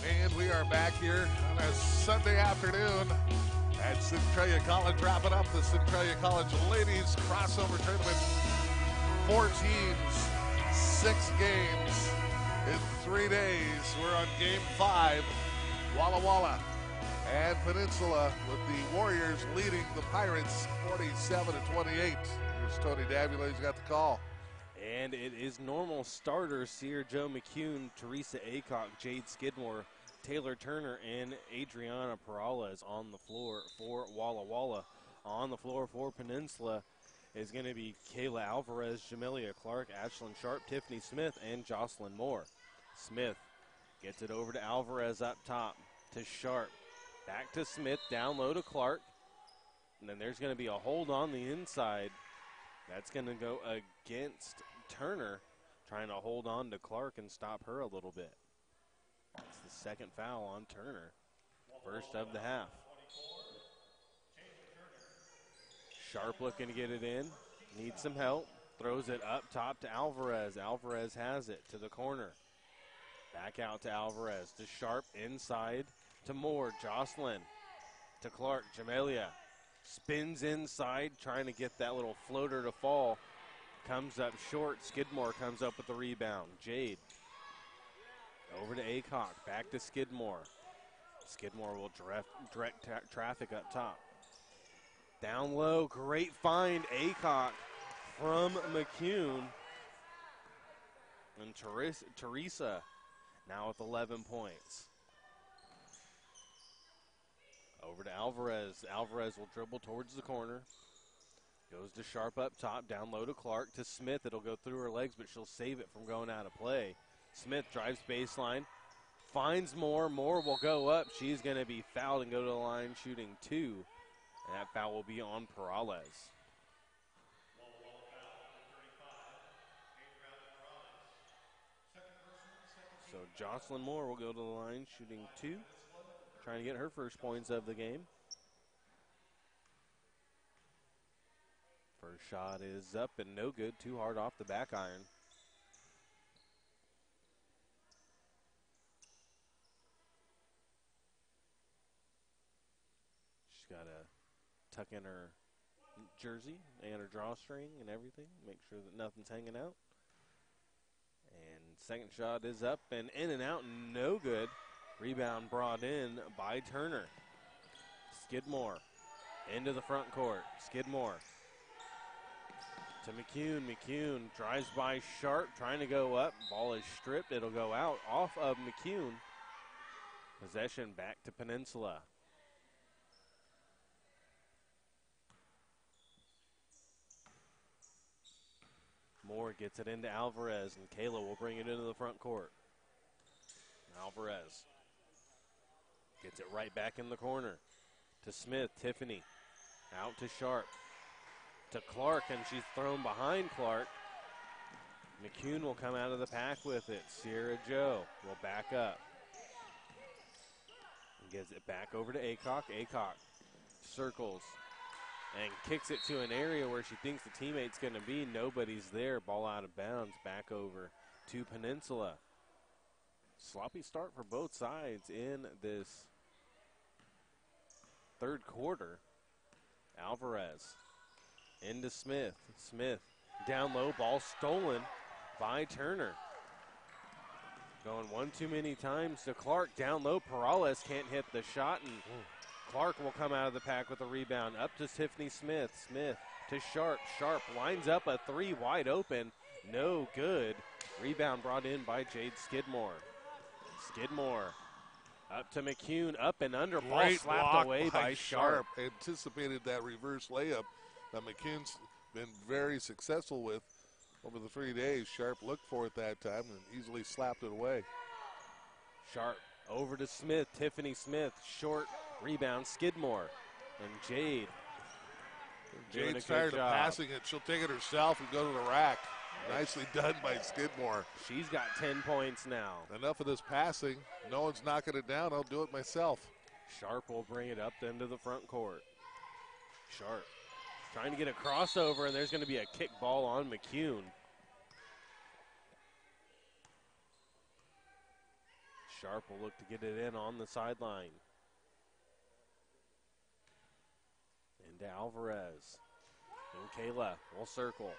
And we are back here on a Sunday afternoon at Centralia College, wrapping up the Centralia College Ladies Crossover Tournament. 4 teams, 6 games in 3 days. We're on Game 5. Walla Walla and Peninsula with the Warriors leading the Pirates 47-28. Here's Tony Davila. He's got the call. And it is normal starters here: Joe McCune, Teresa Acock, Jade Skidmore, Taylor Turner, and Adriana Perales on the floor for Walla Walla. On the floor for Peninsula is going to be Kayla Alvarez, Jamelia Clark, Ashlyn Sharp, Tiffany Smith, and Jocelyn Moore. Smith gets it over to Alvarez up top to Sharp. Back to Smith, down low to Clark. And then there's going to be a hold on the inside. That's going to go against Turner, trying to hold on to Clark and stop her a little bit. That's the second foul on Turner, first of the half. Sharp looking to get it in, needs some help, throws it up top to Alvarez. Alvarez has it to the corner. Back out to Alvarez, to Sharp, inside to Moore. Jocelyn to Clark. Jamelia spins inside, trying to get that little floater to fall. Comes up short. Skidmore comes up with the rebound. Jade over to Acock, back to Skidmore. Skidmore will direct traffic up top. Down low, great find, Acock from McCune. And Teresa now with 11 points. Over to Alvarez. Alvarez will dribble towards the corner. Goes to Sharp up top, down low to Clark, to Smith. It'll go through her legs, but she'll save it from going out of play. Smith drives baseline, finds Moore. Moore will go up. She's going to be fouled and go to the line shooting 2. And that foul will be on Perales. So Jocelyn Moore will go to the line shooting 2, trying to get her first points of the game. First shot is up and no good. Too hard off the back iron. She's got to tuck in her jersey and her drawstring and everything. Make sure that nothing's hanging out. And second shot is up and in and out. No good. Rebound brought in by Turner. Skidmore into the front court. Skidmore to McCune. McCune drives by Sharp, trying to go up. Ball is stripped. It'll go out off of McCune. Possession back to Peninsula. Moore gets it into Alvarez, and Kayla will bring it into the front court. Alvarez gets it right back in the corner to Smith. Tiffany out to Sharp. to Clark, and she's thrown behind Clark. McCune will come out of the pack with it. Sierra Joe will back up. And gives it back over to Aycock. Aycock circles and kicks it to an area where she thinks the teammate's going to be. Nobody's there. Ball out of bounds. Back over to Peninsula. Sloppy start for both sides in this third quarter. Alvarez into Smith. Smith down low. Ball stolen by Turner. Going one too many times to Clark. Down low. Perales can't hit the shot, and Clark will come out of the pack with a rebound. Up to Tiffany Smith. Smith to Sharp. Sharp lines up a three wide open. No good. Rebound brought in by Jade Skidmore. Skidmore up to McCune. Up and under. Ball Great slapped block away by Sharp. Anticipated that reverse layup that McCune's been very successful with over the 3 days. Sharp looked for it that time and easily slapped it away. Sharp over to Smith. Tiffany Smith. Short rebound. Skidmore. And Jade. Jade's tired of passing it. She'll take it herself and go to the rack. Nicely done by Skidmore. She's got 10 points now. Enough of this passing. No one's knocking it down. I'll do it myself. Sharp will bring it up into the front court. Sharp trying to get a crossover, and there's going to be a kick ball on McCune. Sharp will look to get it in on the sideline. Into Alvarez. And Kayla will circle.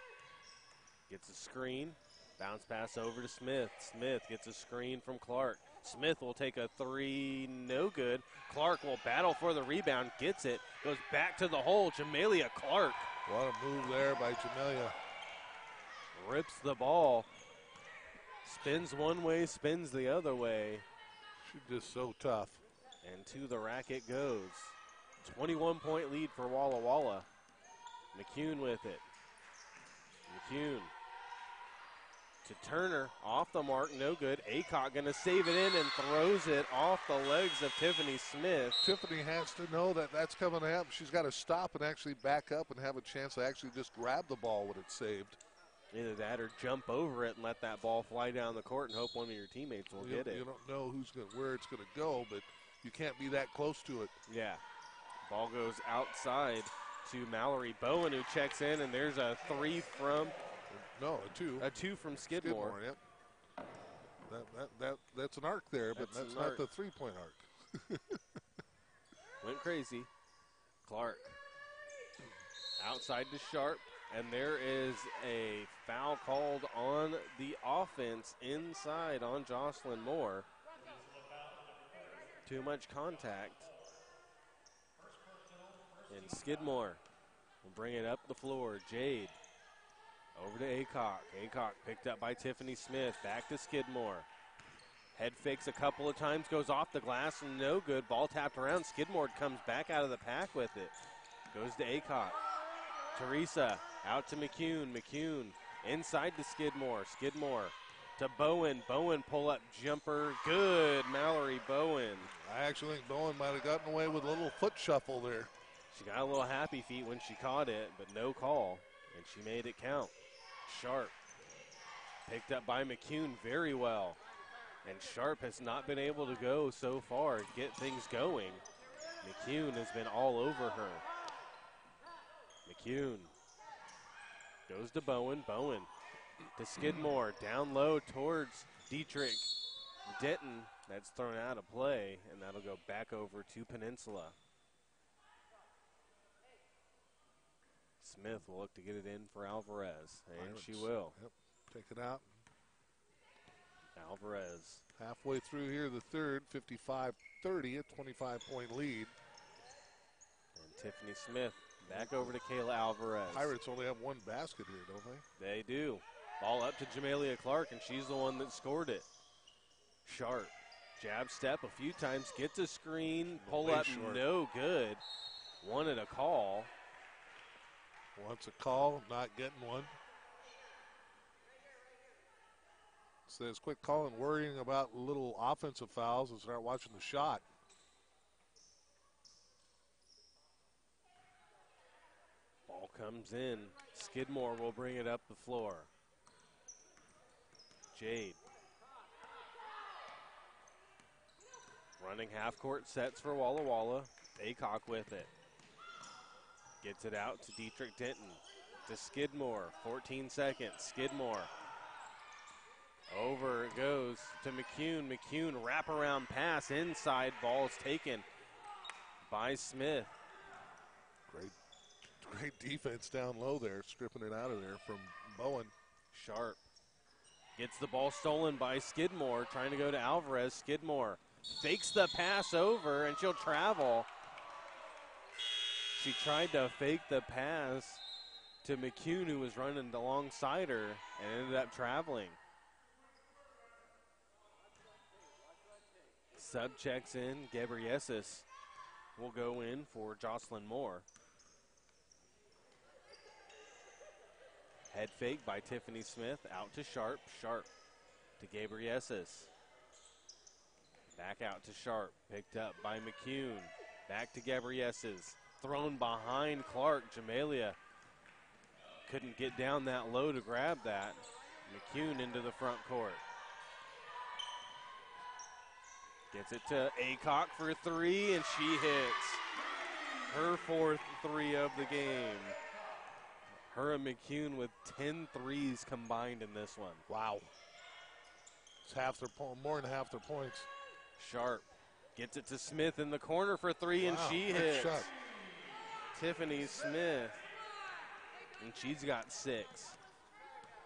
Gets a screen. Bounce pass over to Smith. Smith gets a screen from Clark. Smith will take a three. No good. Clark will battle for the rebound. Gets it. Goes back to the hole. Jamelia Clark. What a move there by Jamelia. Rips the ball. Spins one way, spins the other way. She's just so tough. And to the rack it goes. 21-point lead for Walla Walla. McCune with it. McCune to Turner, off the mark, no good. Aycock going to save it in and throws it off the legs of Tiffany Smith. Tiffany has to know that that's coming to happen. She's got to stop and actually back up and have a chance to actually just grab the ball when it's saved. Either that or jump over it and let that ball fly down the court and hope one of your teammates will get it. You don't know where it's going to go, but you can't be that close to it. Yeah. Ball goes outside to Mallory Bowen, who checks in, and there's a three from... No, a two. A two from Skidmore. Yep. That's an arc there, but that's not the three-point arc. Went crazy. Clark outside to Sharp, and there is a foul called on the offense inside on Jocelyn Moore. Too much contact. And Skidmore will bring it up the floor. Jade over to Aycock. Aycock picked up by Tiffany Smith. Back to Skidmore. Head fakes a couple of times, goes off the glass, no good. Ball tapped around. Skidmore comes back out of the pack with it. Goes to Aycock. Teresa out to McCune. McCune inside to Skidmore. Skidmore to Bowen. Bowen pull up jumper. Good. Mallory Bowen. I actually think Bowen might have gotten away with a little foot shuffle there. She got a little happy feet when she caught it, but no call, and she made it count. Sharp picked up by McCune very well, and Sharp has not been able to go so far and get things going. McCune has been all over her. McCune goes to Bowen. Bowen to Skidmore. Down low towards Dietrich Denton. That's thrown out of play, and that'll go back over to Peninsula. Smith will look to get it in for Alvarez, and she will. Yep. Take it out. Alvarez. Halfway through here, the third, 55-30, a 25-point lead. And Tiffany Smith back over to Kayla Alvarez. Pirates only have one basket here, don't they? They do. Ball up to Jamelia Clark, and she's the one that scored it. Sharp. Jab step a few times, gets a screen, pull up, short. No good. Wanted a call. Wants a call, not getting one. Says quit calling, worrying about little offensive fouls and start watching the shot. Ball comes in. Skidmore will bring it up the floor. Jade. Running half-court sets for Walla Walla. Aycock with it. Gets it out to Dietrich Denton. To Skidmore. 14 seconds. Skidmore. Over it goes to McCune. McCune wraparound pass inside. Ball is taken by Smith. Great defense down low there, stripping it out of there from Bowen. Sharp gets the ball stolen by Skidmore, trying to go to Alvarez. Skidmore fakes the pass over, and she'll travel. She tried to fake the pass to McCune, who was running alongside her, and ended up traveling. Sub checks in. Gabriesis will go in for Jocelyn Moore. Head fake by Tiffany Smith. Out to Sharp. Sharp to Gabriesis. Back out to Sharp. Picked up by McCune. Back to Gabriesis. Thrown behind Clark. Jamelia couldn't get down that low to grab that. McCune into the front court. Gets it to Aycock for three, and she hits her fourth three of the game. Her and McCune with 10 threes combined in this one. Wow. It's more than half their points. Sharp gets it to Smith in the corner for three, and she hits. Shot. Tiffany Smith, and she's got 6.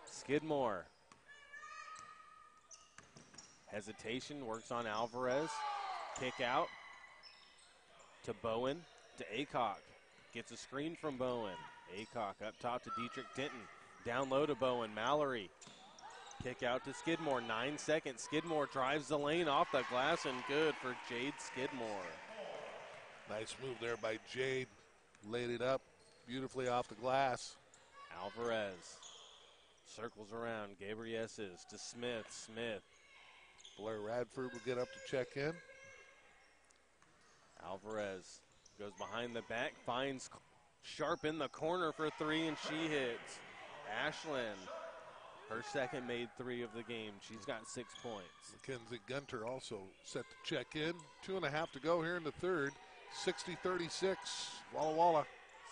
Skidmore. Hesitation, works on Alvarez. Kick out to Bowen, to Aycock. Gets a screen from Bowen. Aycock up top to Dietrich Denton. Down low to Bowen. Mallory. Kick out to Skidmore. 9 seconds. Skidmore drives the lane off the glass, and good for Jade Skidmore. Nice move there by Jade. Laid it up beautifully off the glass. Alvarez circles around. Gabriesis to Smith. Smith. Blair Radford will get up to check in. Alvarez goes behind the back, finds Sharp in the corner for three, and she hits. Ashlyn, her second made three of the game. She's got 6 points. Mackenzie Gunter also set to check in. 2.5 to go here in the third. 60-36, Walla Walla.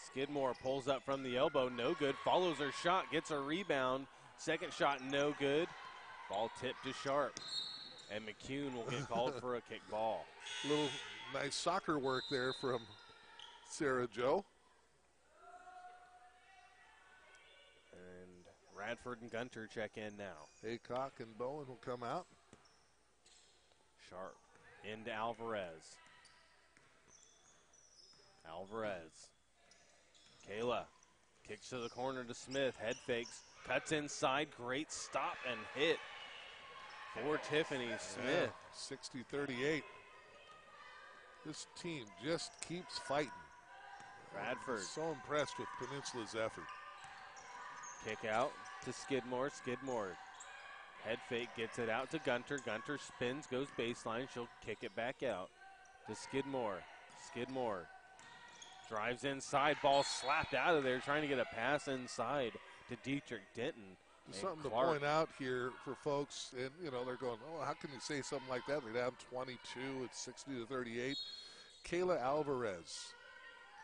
Skidmore pulls up from the elbow, no good. Follows her shot, gets a rebound. Second shot, no good. Ball tipped to Sharp. And McCune will get called for a kick ball. Little nice soccer work there from Sarah Joe. And Radford and Gunter check in now. Aycock and Bowen will come out. Sharp into Alvarez. Alvarez. Kayla kicks to the corner to Smith. Head fakes. Cuts inside. Great stop and hit for Tiffany Smith. Yeah, 60-38. This team just keeps fighting. Radford. So impressed with Peninsula's effort. Kick out to Skidmore. Skidmore. Head fake, gets it out to Gunter. Gunter spins, goes baseline. She'll kick it back out to Skidmore. Skidmore drives inside. Ball slapped out of there, trying to get a pass inside to Dietrich Denton. Something to point out here for folks, and they're going, oh, how can you say something like that? They're down 22, it's 60-38. Kayla Alvarez,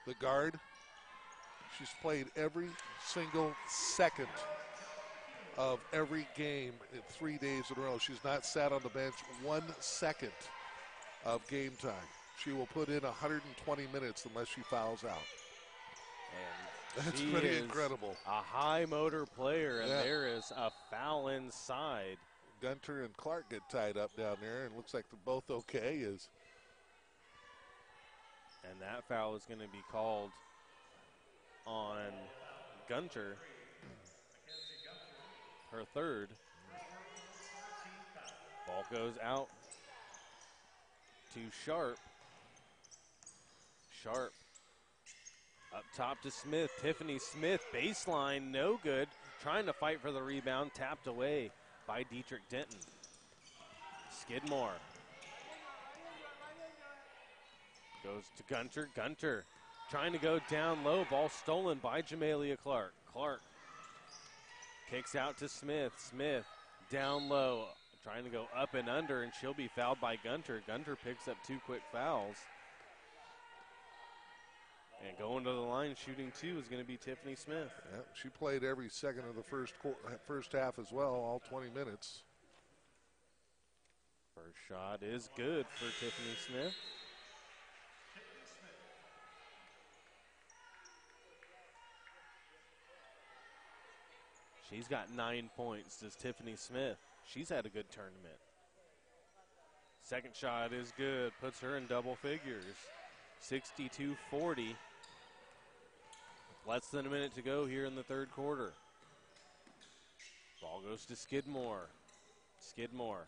the guard, she's played every single second of every game in 3 days in a row. She's not sat on the bench 1 second of game time. She will put in 120 minutes unless she fouls out. And that's she pretty is incredible. A high motor player, and there is a foul inside. Gunter and Clark get tied up down there, and looks like they're both okay. And that foul is going to be called on Gunter, her third. Ball goes out to Sharp. Sharp up top to Smith. Tiffany Smith, baseline, no good. Trying to fight for the rebound, tapped away by Dietrich Denton. Skidmore goes to Gunter. Gunter trying to go down low. Ball stolen by Jamelia Clark. Clark kicks out to Smith. Smith down low, trying to go up and under, and she'll be fouled by Gunter. Gunter picks up 2 quick fouls. And going to the line shooting 2 is going to be Tiffany Smith. Yeah, she played every second of the first half as well, all 20 minutes. First shot is good for Tiffany Smith. She's got 9 points, does Tiffany Smith. She's had a good tournament. Second shot is good, puts her in double figures. 62-40. Less than a minute to go here in the third quarter. Ball goes to Skidmore. Skidmore.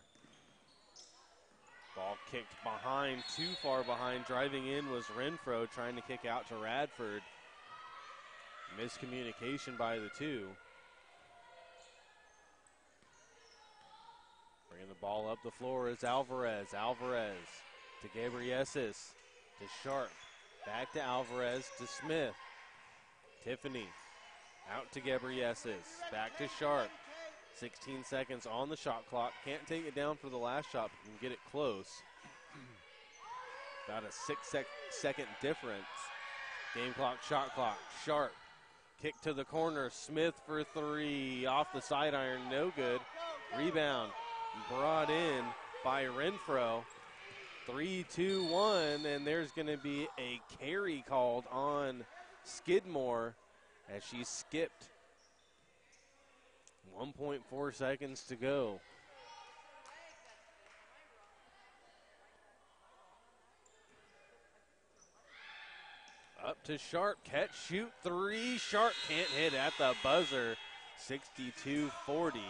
Ball kicked behind, too far behind. Driving in was Renfro, trying to kick out to Radford. Miscommunication by the two. Bringing the ball up the floor is Alvarez. Alvarez to Gabrieses, to Sharp. Back to Alvarez, to Smith. Tiffany out to Gabrieses. Back to Sharp. 16 seconds on the shot clock. Can't take it down for the last shot, but can get it close. About a 6-second difference. Game clock, shot clock. Sharp. Kick to the corner. Smith for 3. Off the side iron, no good. Rebound brought in by Renfro. 3-2-1, and there's going to be a carry called on Skidmore as she skipped. 1.4 seconds to go. Up to Sharp, catch, shoot, 3. Sharp can't hit at the buzzer. 62-40.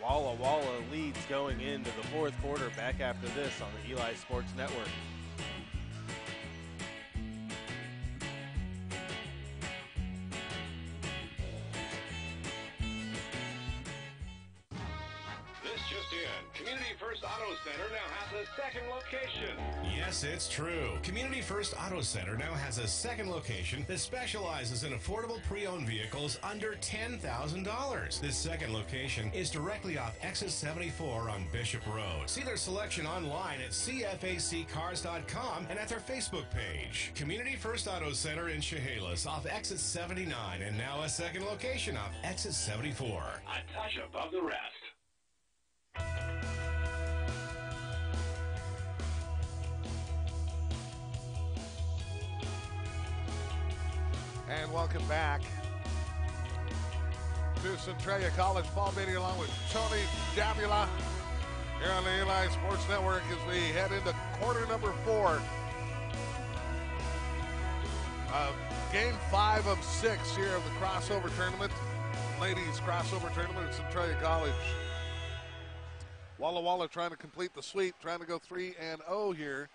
Walla Walla leads going into the fourth quarter. Back after this on the Eli Sports Network. This just in. Community First Auto Center now has a second location. Yes, it's true. Community First Auto Center now has a second location that specializes in affordable pre-owned vehicles under $10,000. This second location is directly off exit 74 on Bishop Road. See their selection online at cfaccars.com and at their Facebook page. Community First Auto Center in Chehalis off exit 79, and now a second location off exit 74. A touch above the rest. And welcome back to Centralia College. Paul Beatty along with Tony Davila here on the Eli Sports Network as we head into quarter number 4. Game 5 of 6 here of the crossover tournament. Ladies crossover tournament at Centralia College. Walla Walla trying to complete the sweep, trying to go 3-0 here.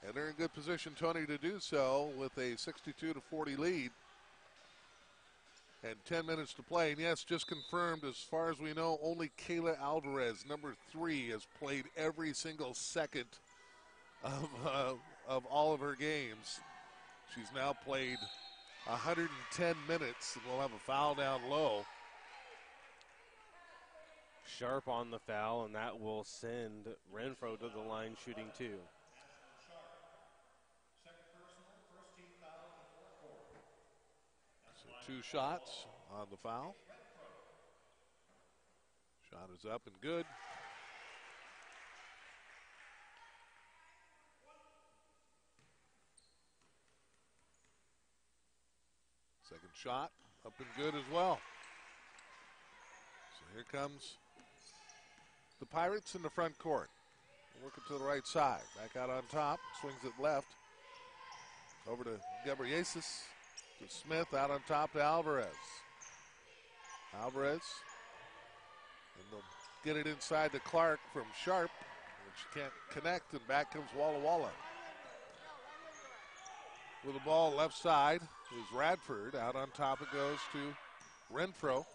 And they're in good position, Tony, to do so with a 62-40 lead. And 10 minutes to play. And yes, just confirmed, as far as we know, only Kayla Alvarez, number 3, has played every single second of all of her games. She's now played 110 minutes, and we'll have a foul down low. Sharp on the foul, and that will send Renfro to the line shooting 2. So 2 shots on the foul. Shot is up and good. Second shot up and good as well. So here comes the Pirates in the front court. Working to the right side. Back out on top. Swings it left. Over to Gabrieses. To Smith, out on top to Alvarez. Alvarez. And they'll get it inside to Clark from Sharp. And she can't connect, and back comes Walla Walla. With the ball left side is Radford. Out on top it goes to Renfro.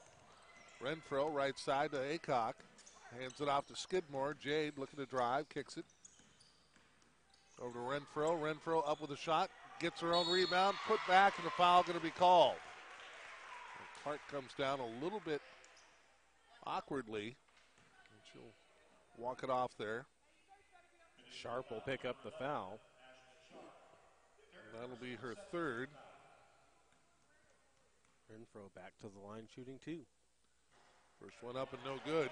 Renfro right side to Aycock. Hands it off to Skidmore. Jade looking to drive, kicks it. Over to Renfro. Renfro up with a shot. gets her own rebound, put back, and the foul going to be called. And Clark comes down a little bit awkwardly. And she'll walk it off there. Sharp will pick up the foul. And that'll be her third. Renfro back to the line shooting 2. First one up and no good.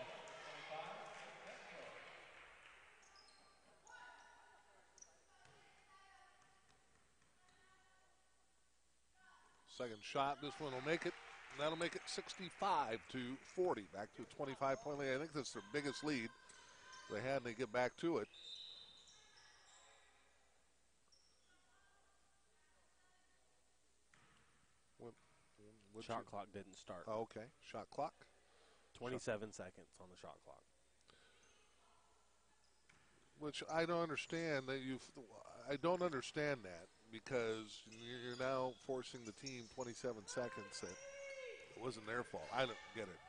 Second shot, this one will make it. And that'll make it 65-40. Back to a 25-point lead. I think that's their biggest lead they had, and they get back to it. Shot clock didn't start. Oh, okay. Shot clock. 27 seconds on the shot clock. Which I don't understand I don't understand that, because you're now forcing the team 27 seconds that it wasn't their fault. I don't get it.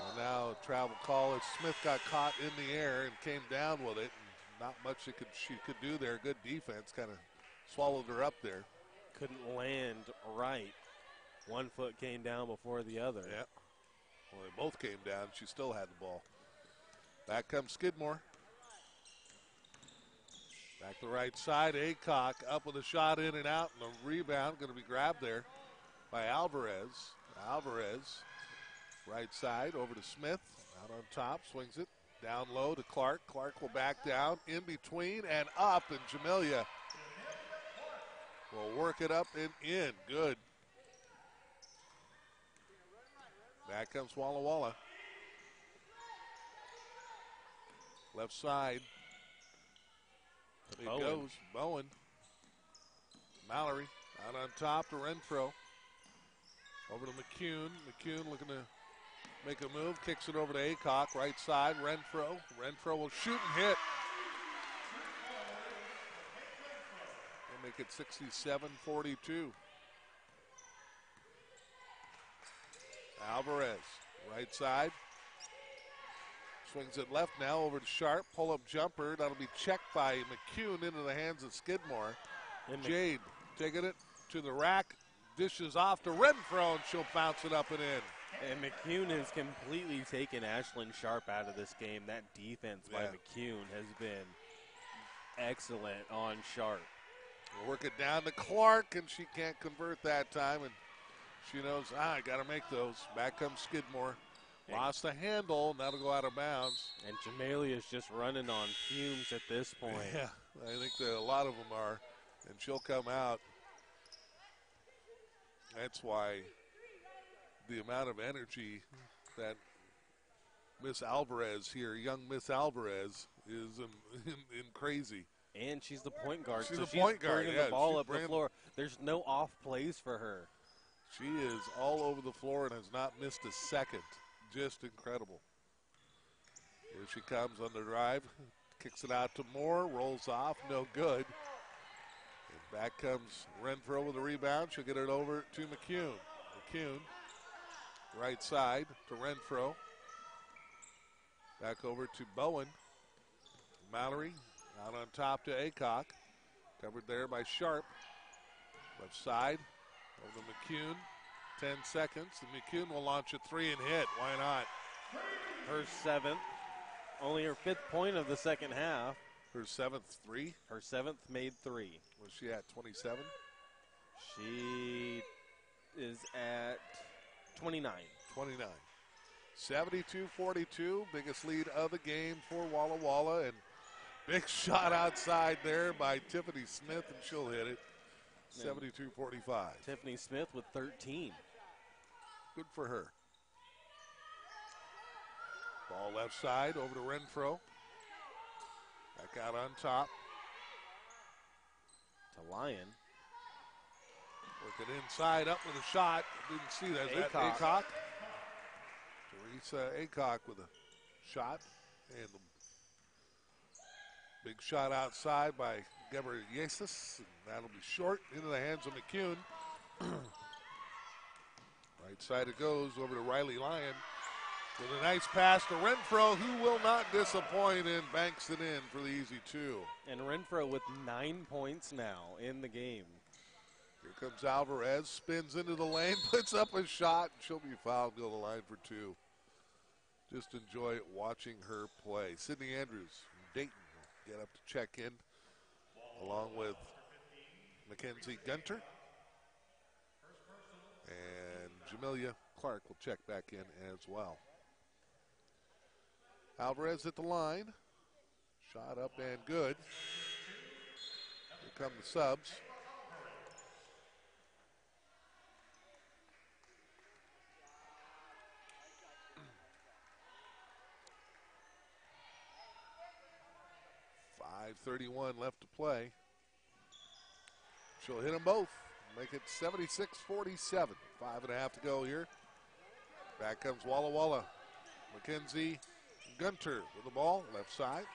And now travel call. Smith got caught in the air and came down with it. And not much she could do there. Good defense, kind of swallowed her up there. Couldn't land right. One foot came down before the other. Yeah. Well, they both came down. She still had the ball. Back comes Skidmore. Back to the right side. Aycock up with a shot in and out. And the rebound going to be grabbed there by Alvarez. Alvarez, right side, over to Smith. Out on top, swings it. Down low to Clark. Clark will back down, in between and up. And Jamelia will work it up and in. Good. Back comes Walla Walla. Left side. It goes. Bowen. Mallory out on top to Renfro. Over to McCune. McCune looking to make a move. Kicks it over to Aycock. Right side. Renfro. Renfro will shoot and hit. They'll make it 67-42. Alvarez, right side. Swings it left now over to Sharp. Pull-up jumper. That'll be checked by McCune into the hands of Skidmore. And Jade taking it to the rack. Dishes off to Renfro, and she'll bounce it up and in. And McCune has completely taken Ashlyn Sharp out of this game. That defense by McCune has been excellent on Sharp. We'll work it down to Clark, and she can't convert that time. And she knows, I got to make those. Back comes Skidmore. Lost the handle, and that'll go out of bounds. And Jamalia's just running on fumes at this point. Yeah, I think that a lot of them are, and she'll come out. That's why the amount of energy that Miss Alvarez here, young Miss Alvarez, is in crazy. And she's the point guard. She's so the point guard. Bringing the ball up the floor. There's no off plays for her. She is all over the floor and has not missed a second. Just incredible. Here she comes on the drive. Kicks it out to Moore. Rolls off. No good. And back comes Renfro with a rebound. She'll get it over to McCune. McCune, right side to Renfro. Back over to Bowen. Mallory out on top to Aycock. Covered there by Sharp. Left side over to McCune. 10 seconds, and McCune will launch a three and hit. Why not? Her seventh, only her 5th point of the second half. Her 7th three? Her 7th made 3. Was she at 27? She is at 29. 29. 72-42, biggest lead of the game for Walla Walla, and big shot outside there by Tiffany Smith, and she'll hit it. 72-45. Tiffany Smith with 13. Good for her. Ball left side over to Renfro. Back out on top. To Lyon. Working inside up with a shot. Didn't see that. Is that Aycock? Teresa Aycock with a shot. And the big shot outside by Gebreyesus. That'll be short into the hands of McCune. Right side it goes over to Riley Lyon with a nice pass to Renfro, who will not disappoint and banks it in for the easy 2. And Renfro with 9 points now in the game. Here comes Alvarez, spins into the lane, puts up a shot, and she'll be fouled, go to the line for 2. Just enjoy watching her play. Sydney Andrews from Dayton will get up to check in, along with Mackenzie Gunter. And Jamelia Clark will check back in as well. Alvarez at the line. Shot up and good. Here come the subs. .5:31 left to play. She'll hit them both. Make it 76-47. 5.5 to go here. Back comes Walla Walla. Mackenzie Gunter with the ball, left side.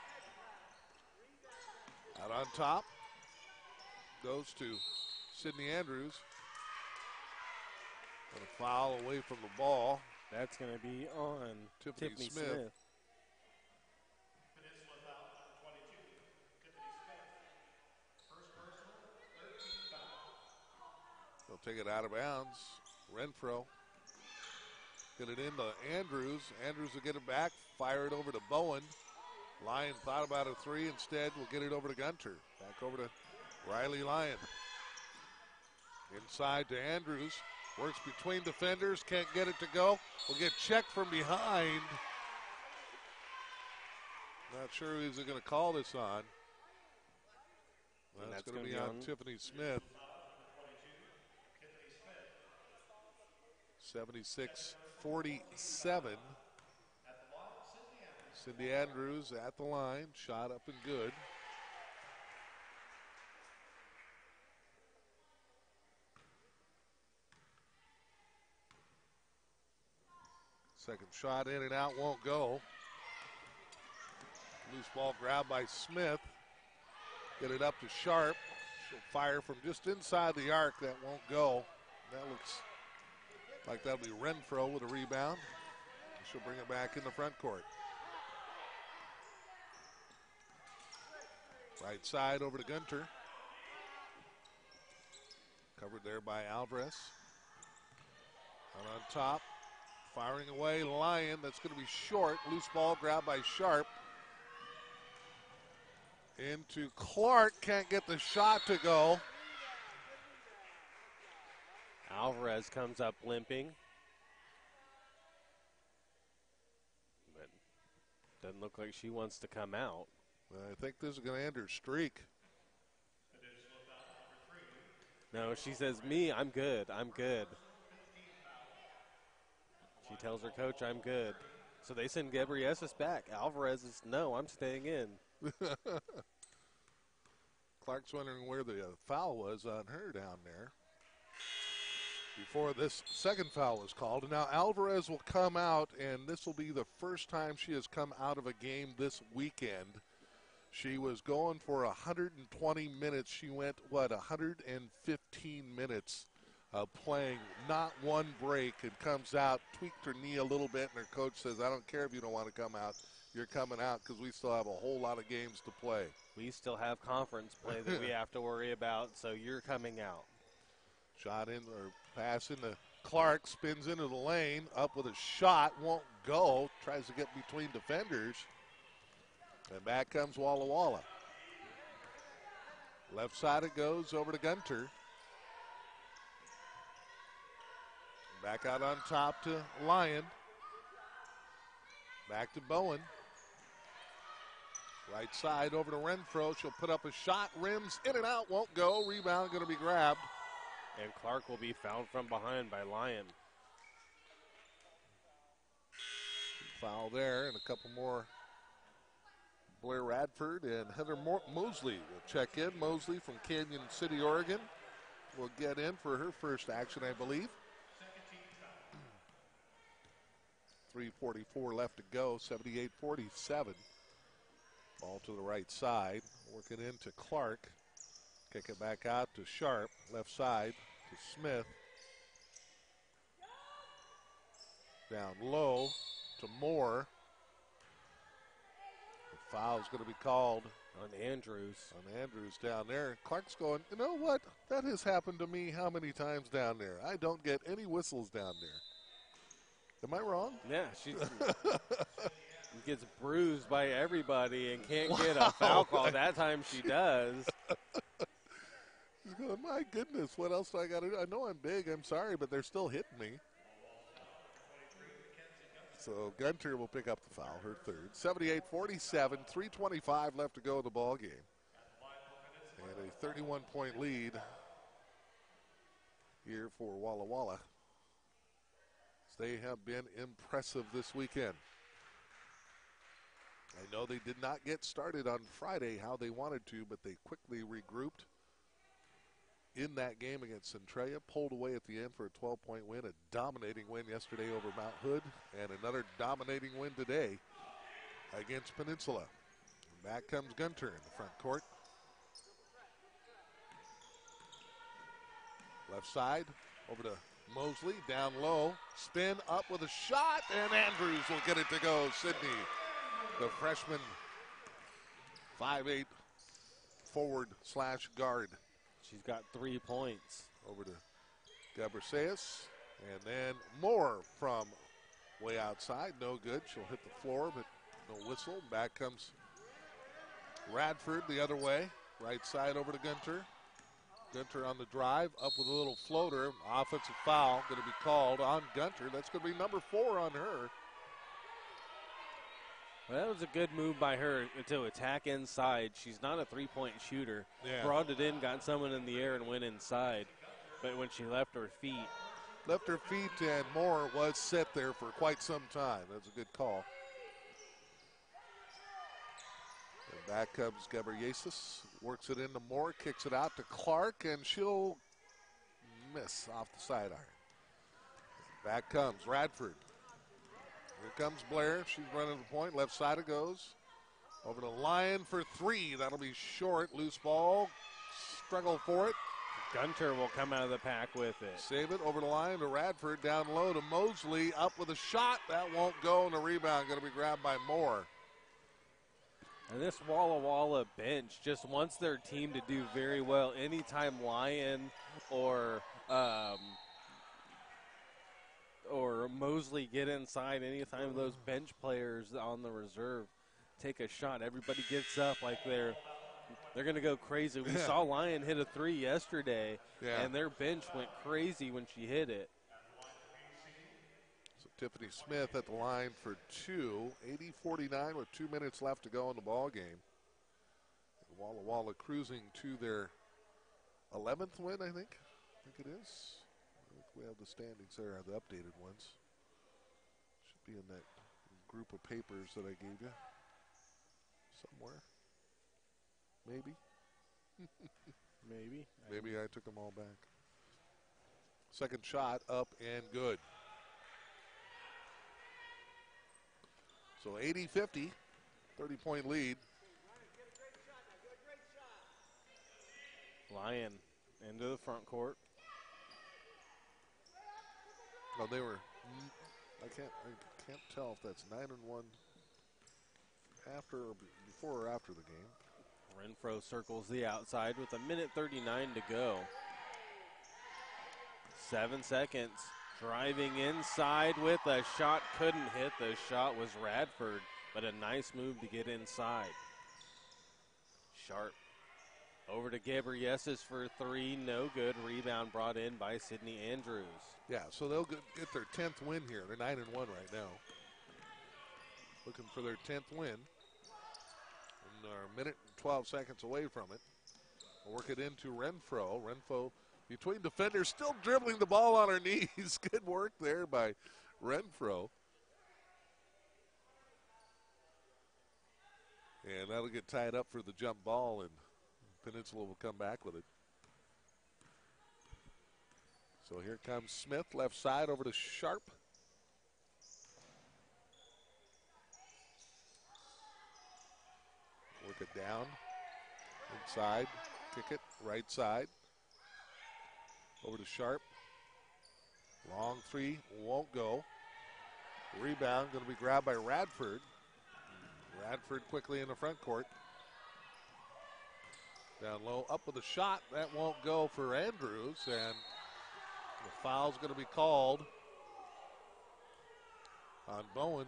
Out on top. Goes to Sydney Andrews. And a foul away from the ball. That's going to be on Tiffany Smith. They'll take it out of bounds. Renfro. Get it into Andrews. Andrews will get it back. Fire it over to Bowen. Lyon thought about a 3. Instead, we'll get it over to Gunter. Back over to Riley Lyon. Inside to Andrews. Works between defenders. Can't get it to go. Will get checked from behind. Not sure who's going to call this on. That's going to be on Tiffany Smith. 76-47. Cindy Andrews at the line. Shot up and good. Second shot in and out, won't go. Loose ball grabbed by Smith. Get it up to Sharp. She'll fire from just inside the arc. That won't go. That looks like that'll be Renfro with a rebound. She'll bring it back in the front court. Right side over to Gunter. Covered there by Alvarez. Out on top. Firing away, Lyon. That's going to be short. Loose ball grabbed by Sharp. Into Clark. Can't get the shot to go. Alvarez comes up limping. But doesn't look like she wants to come out. I think this is going to end her streak. No, she says, I'm good. I'm good. She tells her coach, I'm good. So they send Gabriesis back. Alvarez is, no, I'm staying in. Clark's wondering where the foul was on her down there before this second foul was called. And now Alvarez will come out, and this will be the first time she has come out of a game this weekend. She was going for 120 minutes. She went, 115 minutes playing, not one break, and comes out, tweaked her knee a little bit, and her coach says, I don't care if you don't want to come out. You're coming out because we still have a whole lot of games to play. We still have conference play that we have to worry about, so you're coming out. Shot in, or pass into Clark, spins into the lane, up with a shot, won't go, tries to get between defenders. And back comes Walla Walla. Left side it goes over to Gunter. Back out on top to Lyon. Back to Bowen. Right side over to Renfro. She'll put up a shot. Rims in and out. Won't go. Rebound going to be grabbed. And Clark will be fouled from behind by Lyon. Foul there, and a couple more. Blair Radford and Heather Mosley will check in. Mosley from Canyon City, Oregon will get in for her first action, I believe. 3:44 left to go, 78-47. Ball to the right side, working into Clark. Kick it back out to Sharp, left side to Smith. Down low to Moore. The foul is going to be called On Andrews. On Andrews down there. Clark's going, you know what? That has happened to me how many times down there? I don't get any whistles down there. Am I wrong? Yeah, she gets bruised by everybody and can't get a foul call. That time she does. He's going, my goodness, what else do I got to do? I know I'm big, I'm sorry, but they're still hitting me. So Gunter will pick up the foul, her third. 78-47, 3:25 left to go in the ball game. And a 31-point lead here for Walla Walla. They have been impressive this weekend. I know they did not get started on Friday how they wanted to, but they quickly regrouped in that game against Centralia, pulled away at the end for a 12-point win, a dominating win yesterday over Mount Hood, and another dominating win today against Peninsula. And back comes Gunter in the front court. Left side, over to Mosley, down low, spin up with a shot, and Andrews will get it to go. Sydney, the freshman, 5'8", forward/guard. She's got 3 points. Over to Gabriseus, and then more from way outside. No good. She'll hit the floor, but no whistle. Back comes Radford the other way. Right side over to Gunter. Gunter on the drive, up with a little floater. Offensive foul going to be called on Gunter. That's going to be number 4 on her. Well, that was a good move by her to attack inside. She's not a three-point shooter. Yeah. Brought it in, got someone in the air, and went inside. But when she left her feet. Left her feet, and Moore was set there for quite some time. That's a good call. And back comes Gabriesis. Works it into Moore, kicks it out to Clark, and she'll miss off the sidearm. Back comes Radford. Here comes Blair. She's running the point. Left side it goes. Over to Lyon for 3. That'll be short. Loose ball. Struggle for it. Gunter will come out of the pack with it. Save it. Over the line to Radford. Down low to Mosley. Up with a shot. That won't go. And the rebound going to be grabbed by Moore. And this Walla Walla bench just wants their team to do very well. Anytime Lyon or Mosley get inside, anytime those bench players on the reserve take a shot, everybody gets up like they're going to go crazy. We saw Lyon hit a 3 yesterday, and their bench went crazy when she hit it. So Tiffany Smith at the line for 2, 80-49 with 2 minutes left to go in the ball game. And Walla Walla cruising to their 11th win, I think it is. We have the standings there, the updated ones. Should be in that group of papers that I gave you somewhere. Maybe. Maybe I took them all back. Second shot up and good. So 80-50, 30-point lead. Lyon into the front court. No, they were. I can't tell if that's 9-1 after or before or after the game. Renfro circles the outside with 1:39 to go. 7 seconds. Driving inside with a shot. Couldn't hit. The shot was Radford, but a nice move to get inside. Sharp. Over to Gabriesis for 3. No good. Rebound brought in by Sydney Andrews. Yeah, so they'll get their 10th win here. They're 9-1 right now. Looking for their 10th win. And they're a minute and 12 seconds away from it. We'll work it into Renfro. Renfro between defenders, still dribbling the ball on her knees. Good work there by Renfro. And that'll get tied up for the jump ball, and Peninsula will come back with it. So here comes Smith, left side over to Sharp. Work it down, inside, kick it, right side. Over to Sharp. Long 3, won't go. Rebound going to be grabbed by Radford. Radford quickly in the front court. Down low, up with a shot. That won't go for Andrews, and the foul's going to be called on Bowen.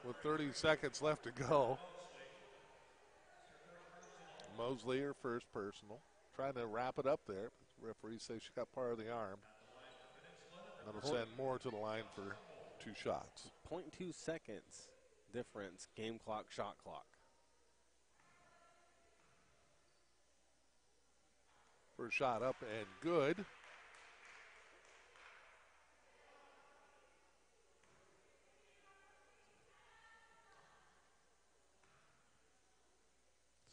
With 30 seconds left to go. Mosley, her first personal. Trying to wrap it up there. Referee says she got part of the arm. That'll send Moore to the line for 2 shots. 0.2 seconds difference, game clock, shot clock. First shot up and good.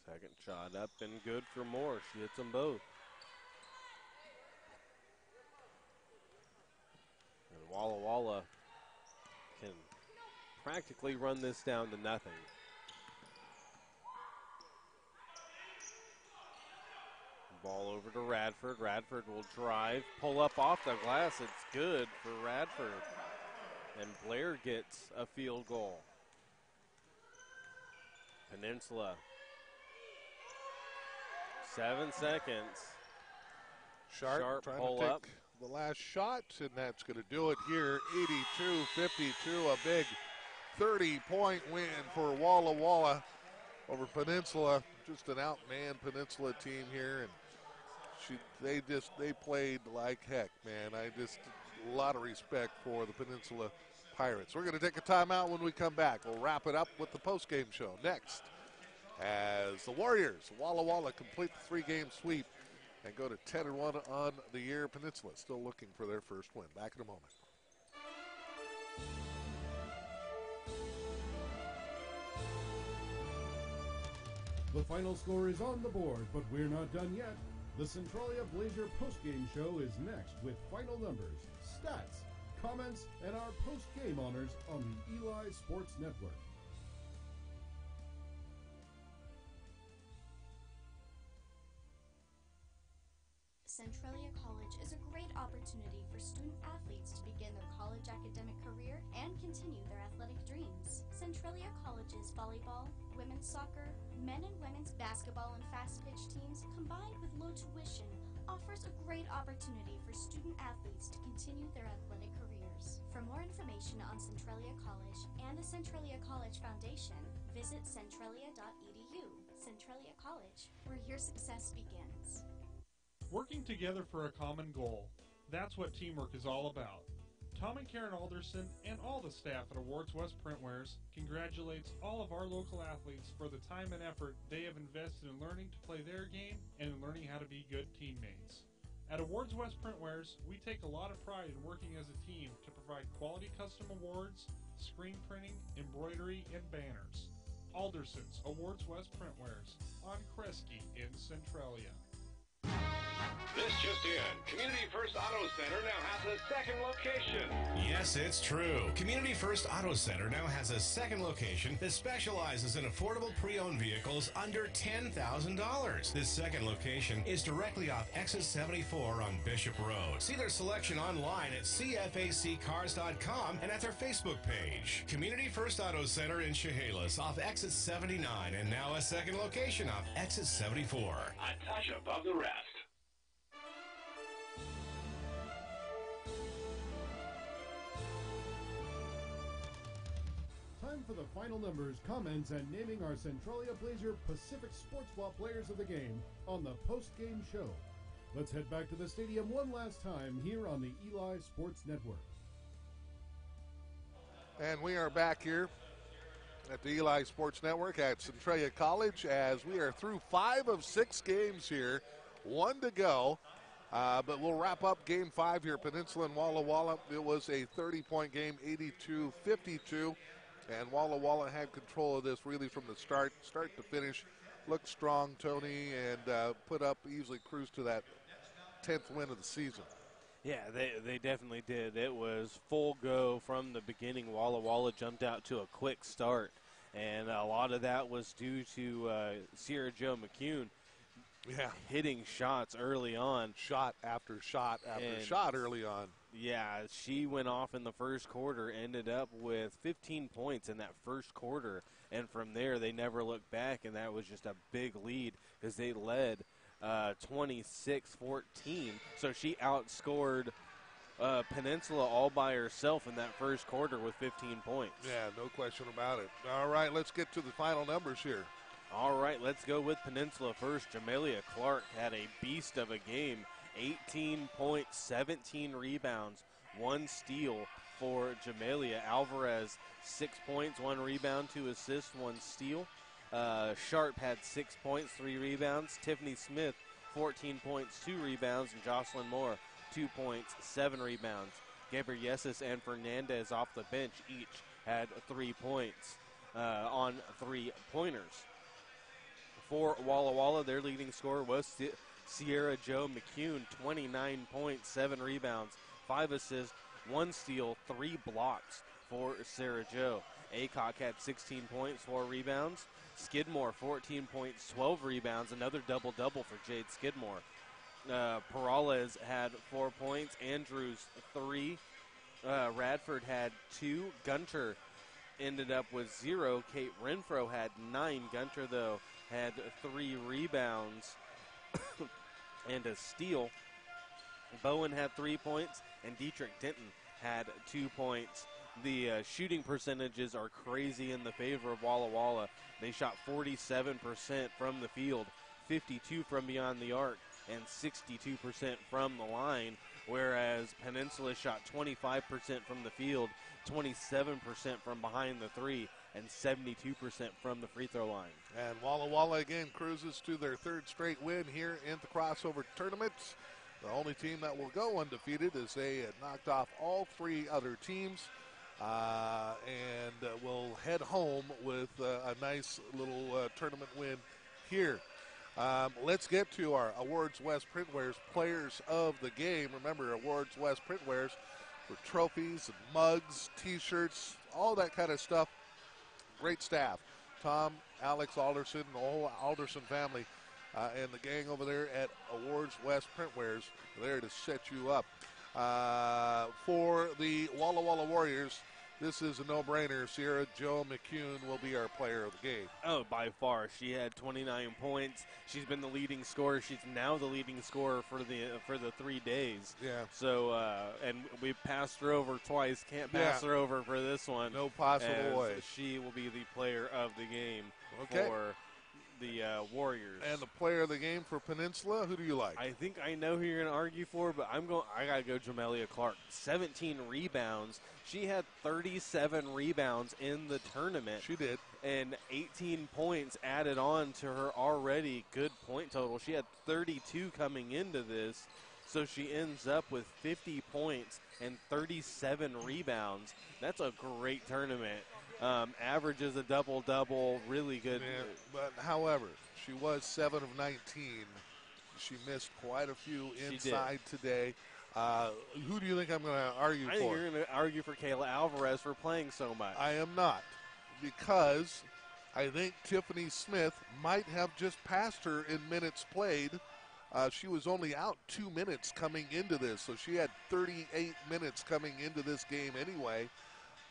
Second shot up and good for Moore. She hits them both. And Walla Walla can practically run this down to nothing. Ball over to Radford. Radford will drive, pull up off the glass. It's good for Radford. And Blair gets a field goal. Peninsula. 7 seconds. Sharp trying pull to take up. the last shot, and that's going to do it here. 82-52, a big 30-point win for Walla Walla over Peninsula. Just an outmanned Peninsula team here, and they played like heck, man. A lot of respect for the Peninsula Pirates. We're going to take a timeout. When we come back, we'll wrap it up with the post-game show next, as the Warriors, Walla Walla, complete the 3-game sweep and go to 10-1 on the year. Peninsula still looking for their first win. Back in a moment. The final score is on the board, but we're not done yet. The Centralia Blazer postgame show is next with final numbers, stats, comments, and our postgame honors on the Eli Sports Network. Centralia College is a great opportunity for student athletes to begin their college academic career and continue their athletic dreams. Centralia College's volleyball, women's soccer, men and women's basketball and fast pitch teams, combined with low tuition, offers a great opportunity for student athletes to continue their athletic careers. For more information on Centralia College and the Centralia College Foundation, visit centralia.edu. Centralia College, where your success begins. Working together for a common goal. That's what teamwork is all about. Tom and Karen Alderson and all the staff at Awards West Printwares congratulates all of our local athletes for the time and effort they have invested in learning to play their game and in learning how to be good teammates. At Awards West Printwares, we take a lot of pride in working as a team to provide quality custom awards, screen printing, embroidery, and banners. Alderson's Awards West Printwares on Kresge in Centralia. This just in. Community First Auto Center now has a second location. Yes, it's true. Community First Auto Center now has a second location that specializes in affordable pre-owned vehicles under $10,000. This second location is directly off exit 74 on Bishop Road. See their selection online at cfaccars.com and at their Facebook page. Community First Auto Center in Chehalis off exit 79, and now a second location off exit 74. A touch above the rest. Time for the final numbers, comments, and naming our Centralia Blazer Pacific Sports Law players of the game on the post-game show. Let's head back to the stadium one last time here on the Eli Sports Network. And we are back here at the Eli Sports Network at Centralia College, as we are through 5 of 6 games here, 1 to go. But we'll wrap up game 5 here. Peninsula and Walla Walla. It was a 30-point game, 82-52. And Walla Walla had control of this really from the start to finish. Looked strong, Tony, and put up, easily cruised to that 10th win of the season. Yeah, they definitely did. It was full go from the beginning. Walla Walla jumped out to a quick start, and a lot of that was due to Sierra Joe McCune Yeah. hitting shots early on. Shot after shot after And shot early on. Yeah, she went off in the first quarter, ended up with 15 points in that first quarter, and from there they never looked back, and that was just a big lead because they led 26-14. So she outscored Peninsula all by herself in that first quarter with 15 points. Yeah, no question about it. All right, let's get to the final numbers here. All right, let's go with Peninsula first. Jamelia Clark had a beast of a game. 18 points, 17 rebounds, 1 steal for Jamelia. Alvarez, 6 points, 1 rebound, 2 assists, 1 steal. Sharp had 6 points, 3 rebounds. Tiffany Smith, 14 points, 2 rebounds. And Jocelyn Moore, 2 points, 7 rebounds. Gabrieses and Fernandez off the bench each had 3 points on 3-pointers. For Walla Walla, their leading scorer was Sierra Jo McCune, 29 points, 7 rebounds, 5 assists, 1 steal, 3 blocks for Sarah Jo. Aycock had 16 points, 4 rebounds. Skidmore, 14 points, 12 rebounds, another double-double for Jade Skidmore. Perales had 4 points, Andrews 3, Radford had 2, Gunter ended up with 0. Kate Renfro had 9. Gunter, though, had 3 rebounds and a steal. Bowen had 3 points, and Dietrich Denton had 2 points. The shooting percentages are crazy in the favor of Walla Walla. They shot 47% from the field, 52% from beyond the arc, and 62% from the line, whereas Peninsula shot 25% from the field, 27% from behind the 3, and 72% from the free throw line. And Walla Walla again cruises to their 3rd straight win here in the crossover tournament. The only team that will go undefeated as they knocked off all 3 other teams and will head home with a nice little tournament win here. Let's get to our Awards West Printwares Players of the Game. Remember, Awards West Printwares for trophies and mugs, T-shirts, all that kind of stuff. Great staff. Tom, Alex Alderson, the whole Alderson family, and the gang over there at Awards West Printwares there to set you up. For the Walla Walla Warriors, this is a no-brainer. Sierra Jo McCune will be our player of the game. Oh, by far. She had 29 points. She's been the leading scorer. She's now the leading scorer for the 3 days. Yeah. So, and we passed her over twice. Can't pass her over for this one. No possible way. She will be the player of the game for the Warriors. And the player of the game for Peninsula, who do you like? I think I know who you're going to argue for, but I got to go Jamelia Clark. 17 rebounds. She had 37 rebounds in the tournament. She did. And 18 points added on to her already good point total. She had 32 coming into this, so she ends up with 50 points and 37 rebounds. That's a great tournament. Averages a double-double, really good. Yeah, but however, she was 7 of 19. She missed quite a few inside today. Who do you think I'm going to argue for? I think you're going to argue for Kayla Alvarez for playing so much. I am not, because I think Tiffany Smith might have just passed her in minutes played. She was only out 2 minutes coming into this, so she had 38 minutes coming into this game anyway.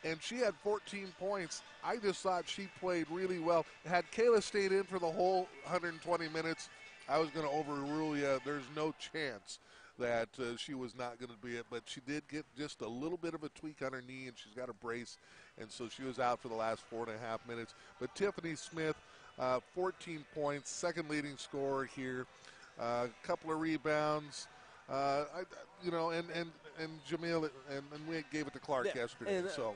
And she had 14 points. I just thought she played really well. Had Kayla stayed in for the whole 120 minutes, I was going to overrule you. There's no chance that she was not going to be it. But she did get just a little bit of a tweak on her knee, and she's got a brace. And so she was out for the last 4.5 minutes. But Tiffany Smith, 14 points, 2nd leading scorer here. A couple of rebounds. And Jamil, and we gave it to Clark yesterday. And, so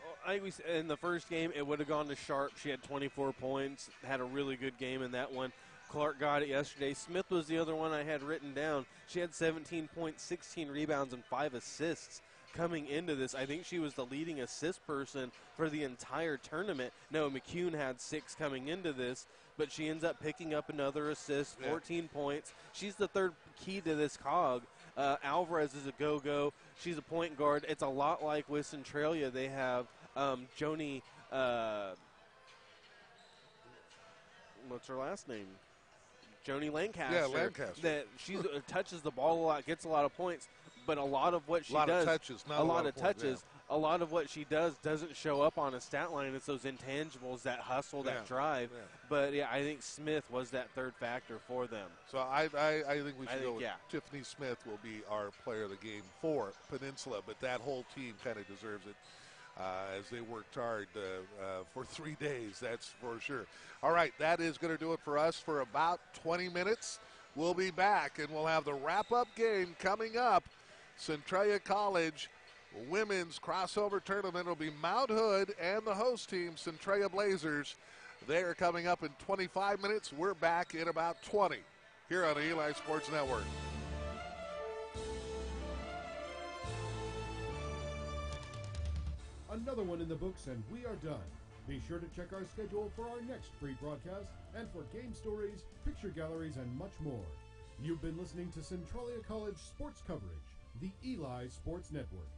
in the first game, it would have gone to Sharp. She had 24 points, had a really good game in that one. Clark got it yesterday. Smith was the other one I had written down. She had 17 points, 16 rebounds, and 5 assists coming into this. I think she was the leading assist person for the entire tournament. No, McCune had 6 coming into this, but she ends up picking up another assist, 14 points. She's the 3rd key to this cog. Alvarez is a go-go. She's a point guard. It's a lot like with Centralia. They have Joni, what's her last name? Joni Lancaster. Yeah, Lancaster. That she touches the ball a lot, gets a lot of points, but a lot of what she does, of touches, not a lot of points, touches. A lot of what she does doesn't show up on a stat line. It's those intangibles, that hustle, that drive. Yeah. But, yeah, I think Smith was that third factor for them. So I think we should go with Tiffany Smith will be our player of the game for Peninsula, but that whole team kind of deserves it as they worked hard for 3 days, that's for sure. All right, that is going to do it for us for about 20 minutes. We'll be back, and we'll have the wrap-up game coming up. Centralia College women's crossover tournament will be Mount Hood and the host team, Centralia Blazers. They are coming up in 25 minutes. We're back in about 20 here on the Eli Sports Network. Another one in the books, and we are done. Be sure to check our schedule for our next free broadcast and for game stories, picture galleries, and much more. You've been listening to Centralia College Sports Coverage, the Eli Sports Network.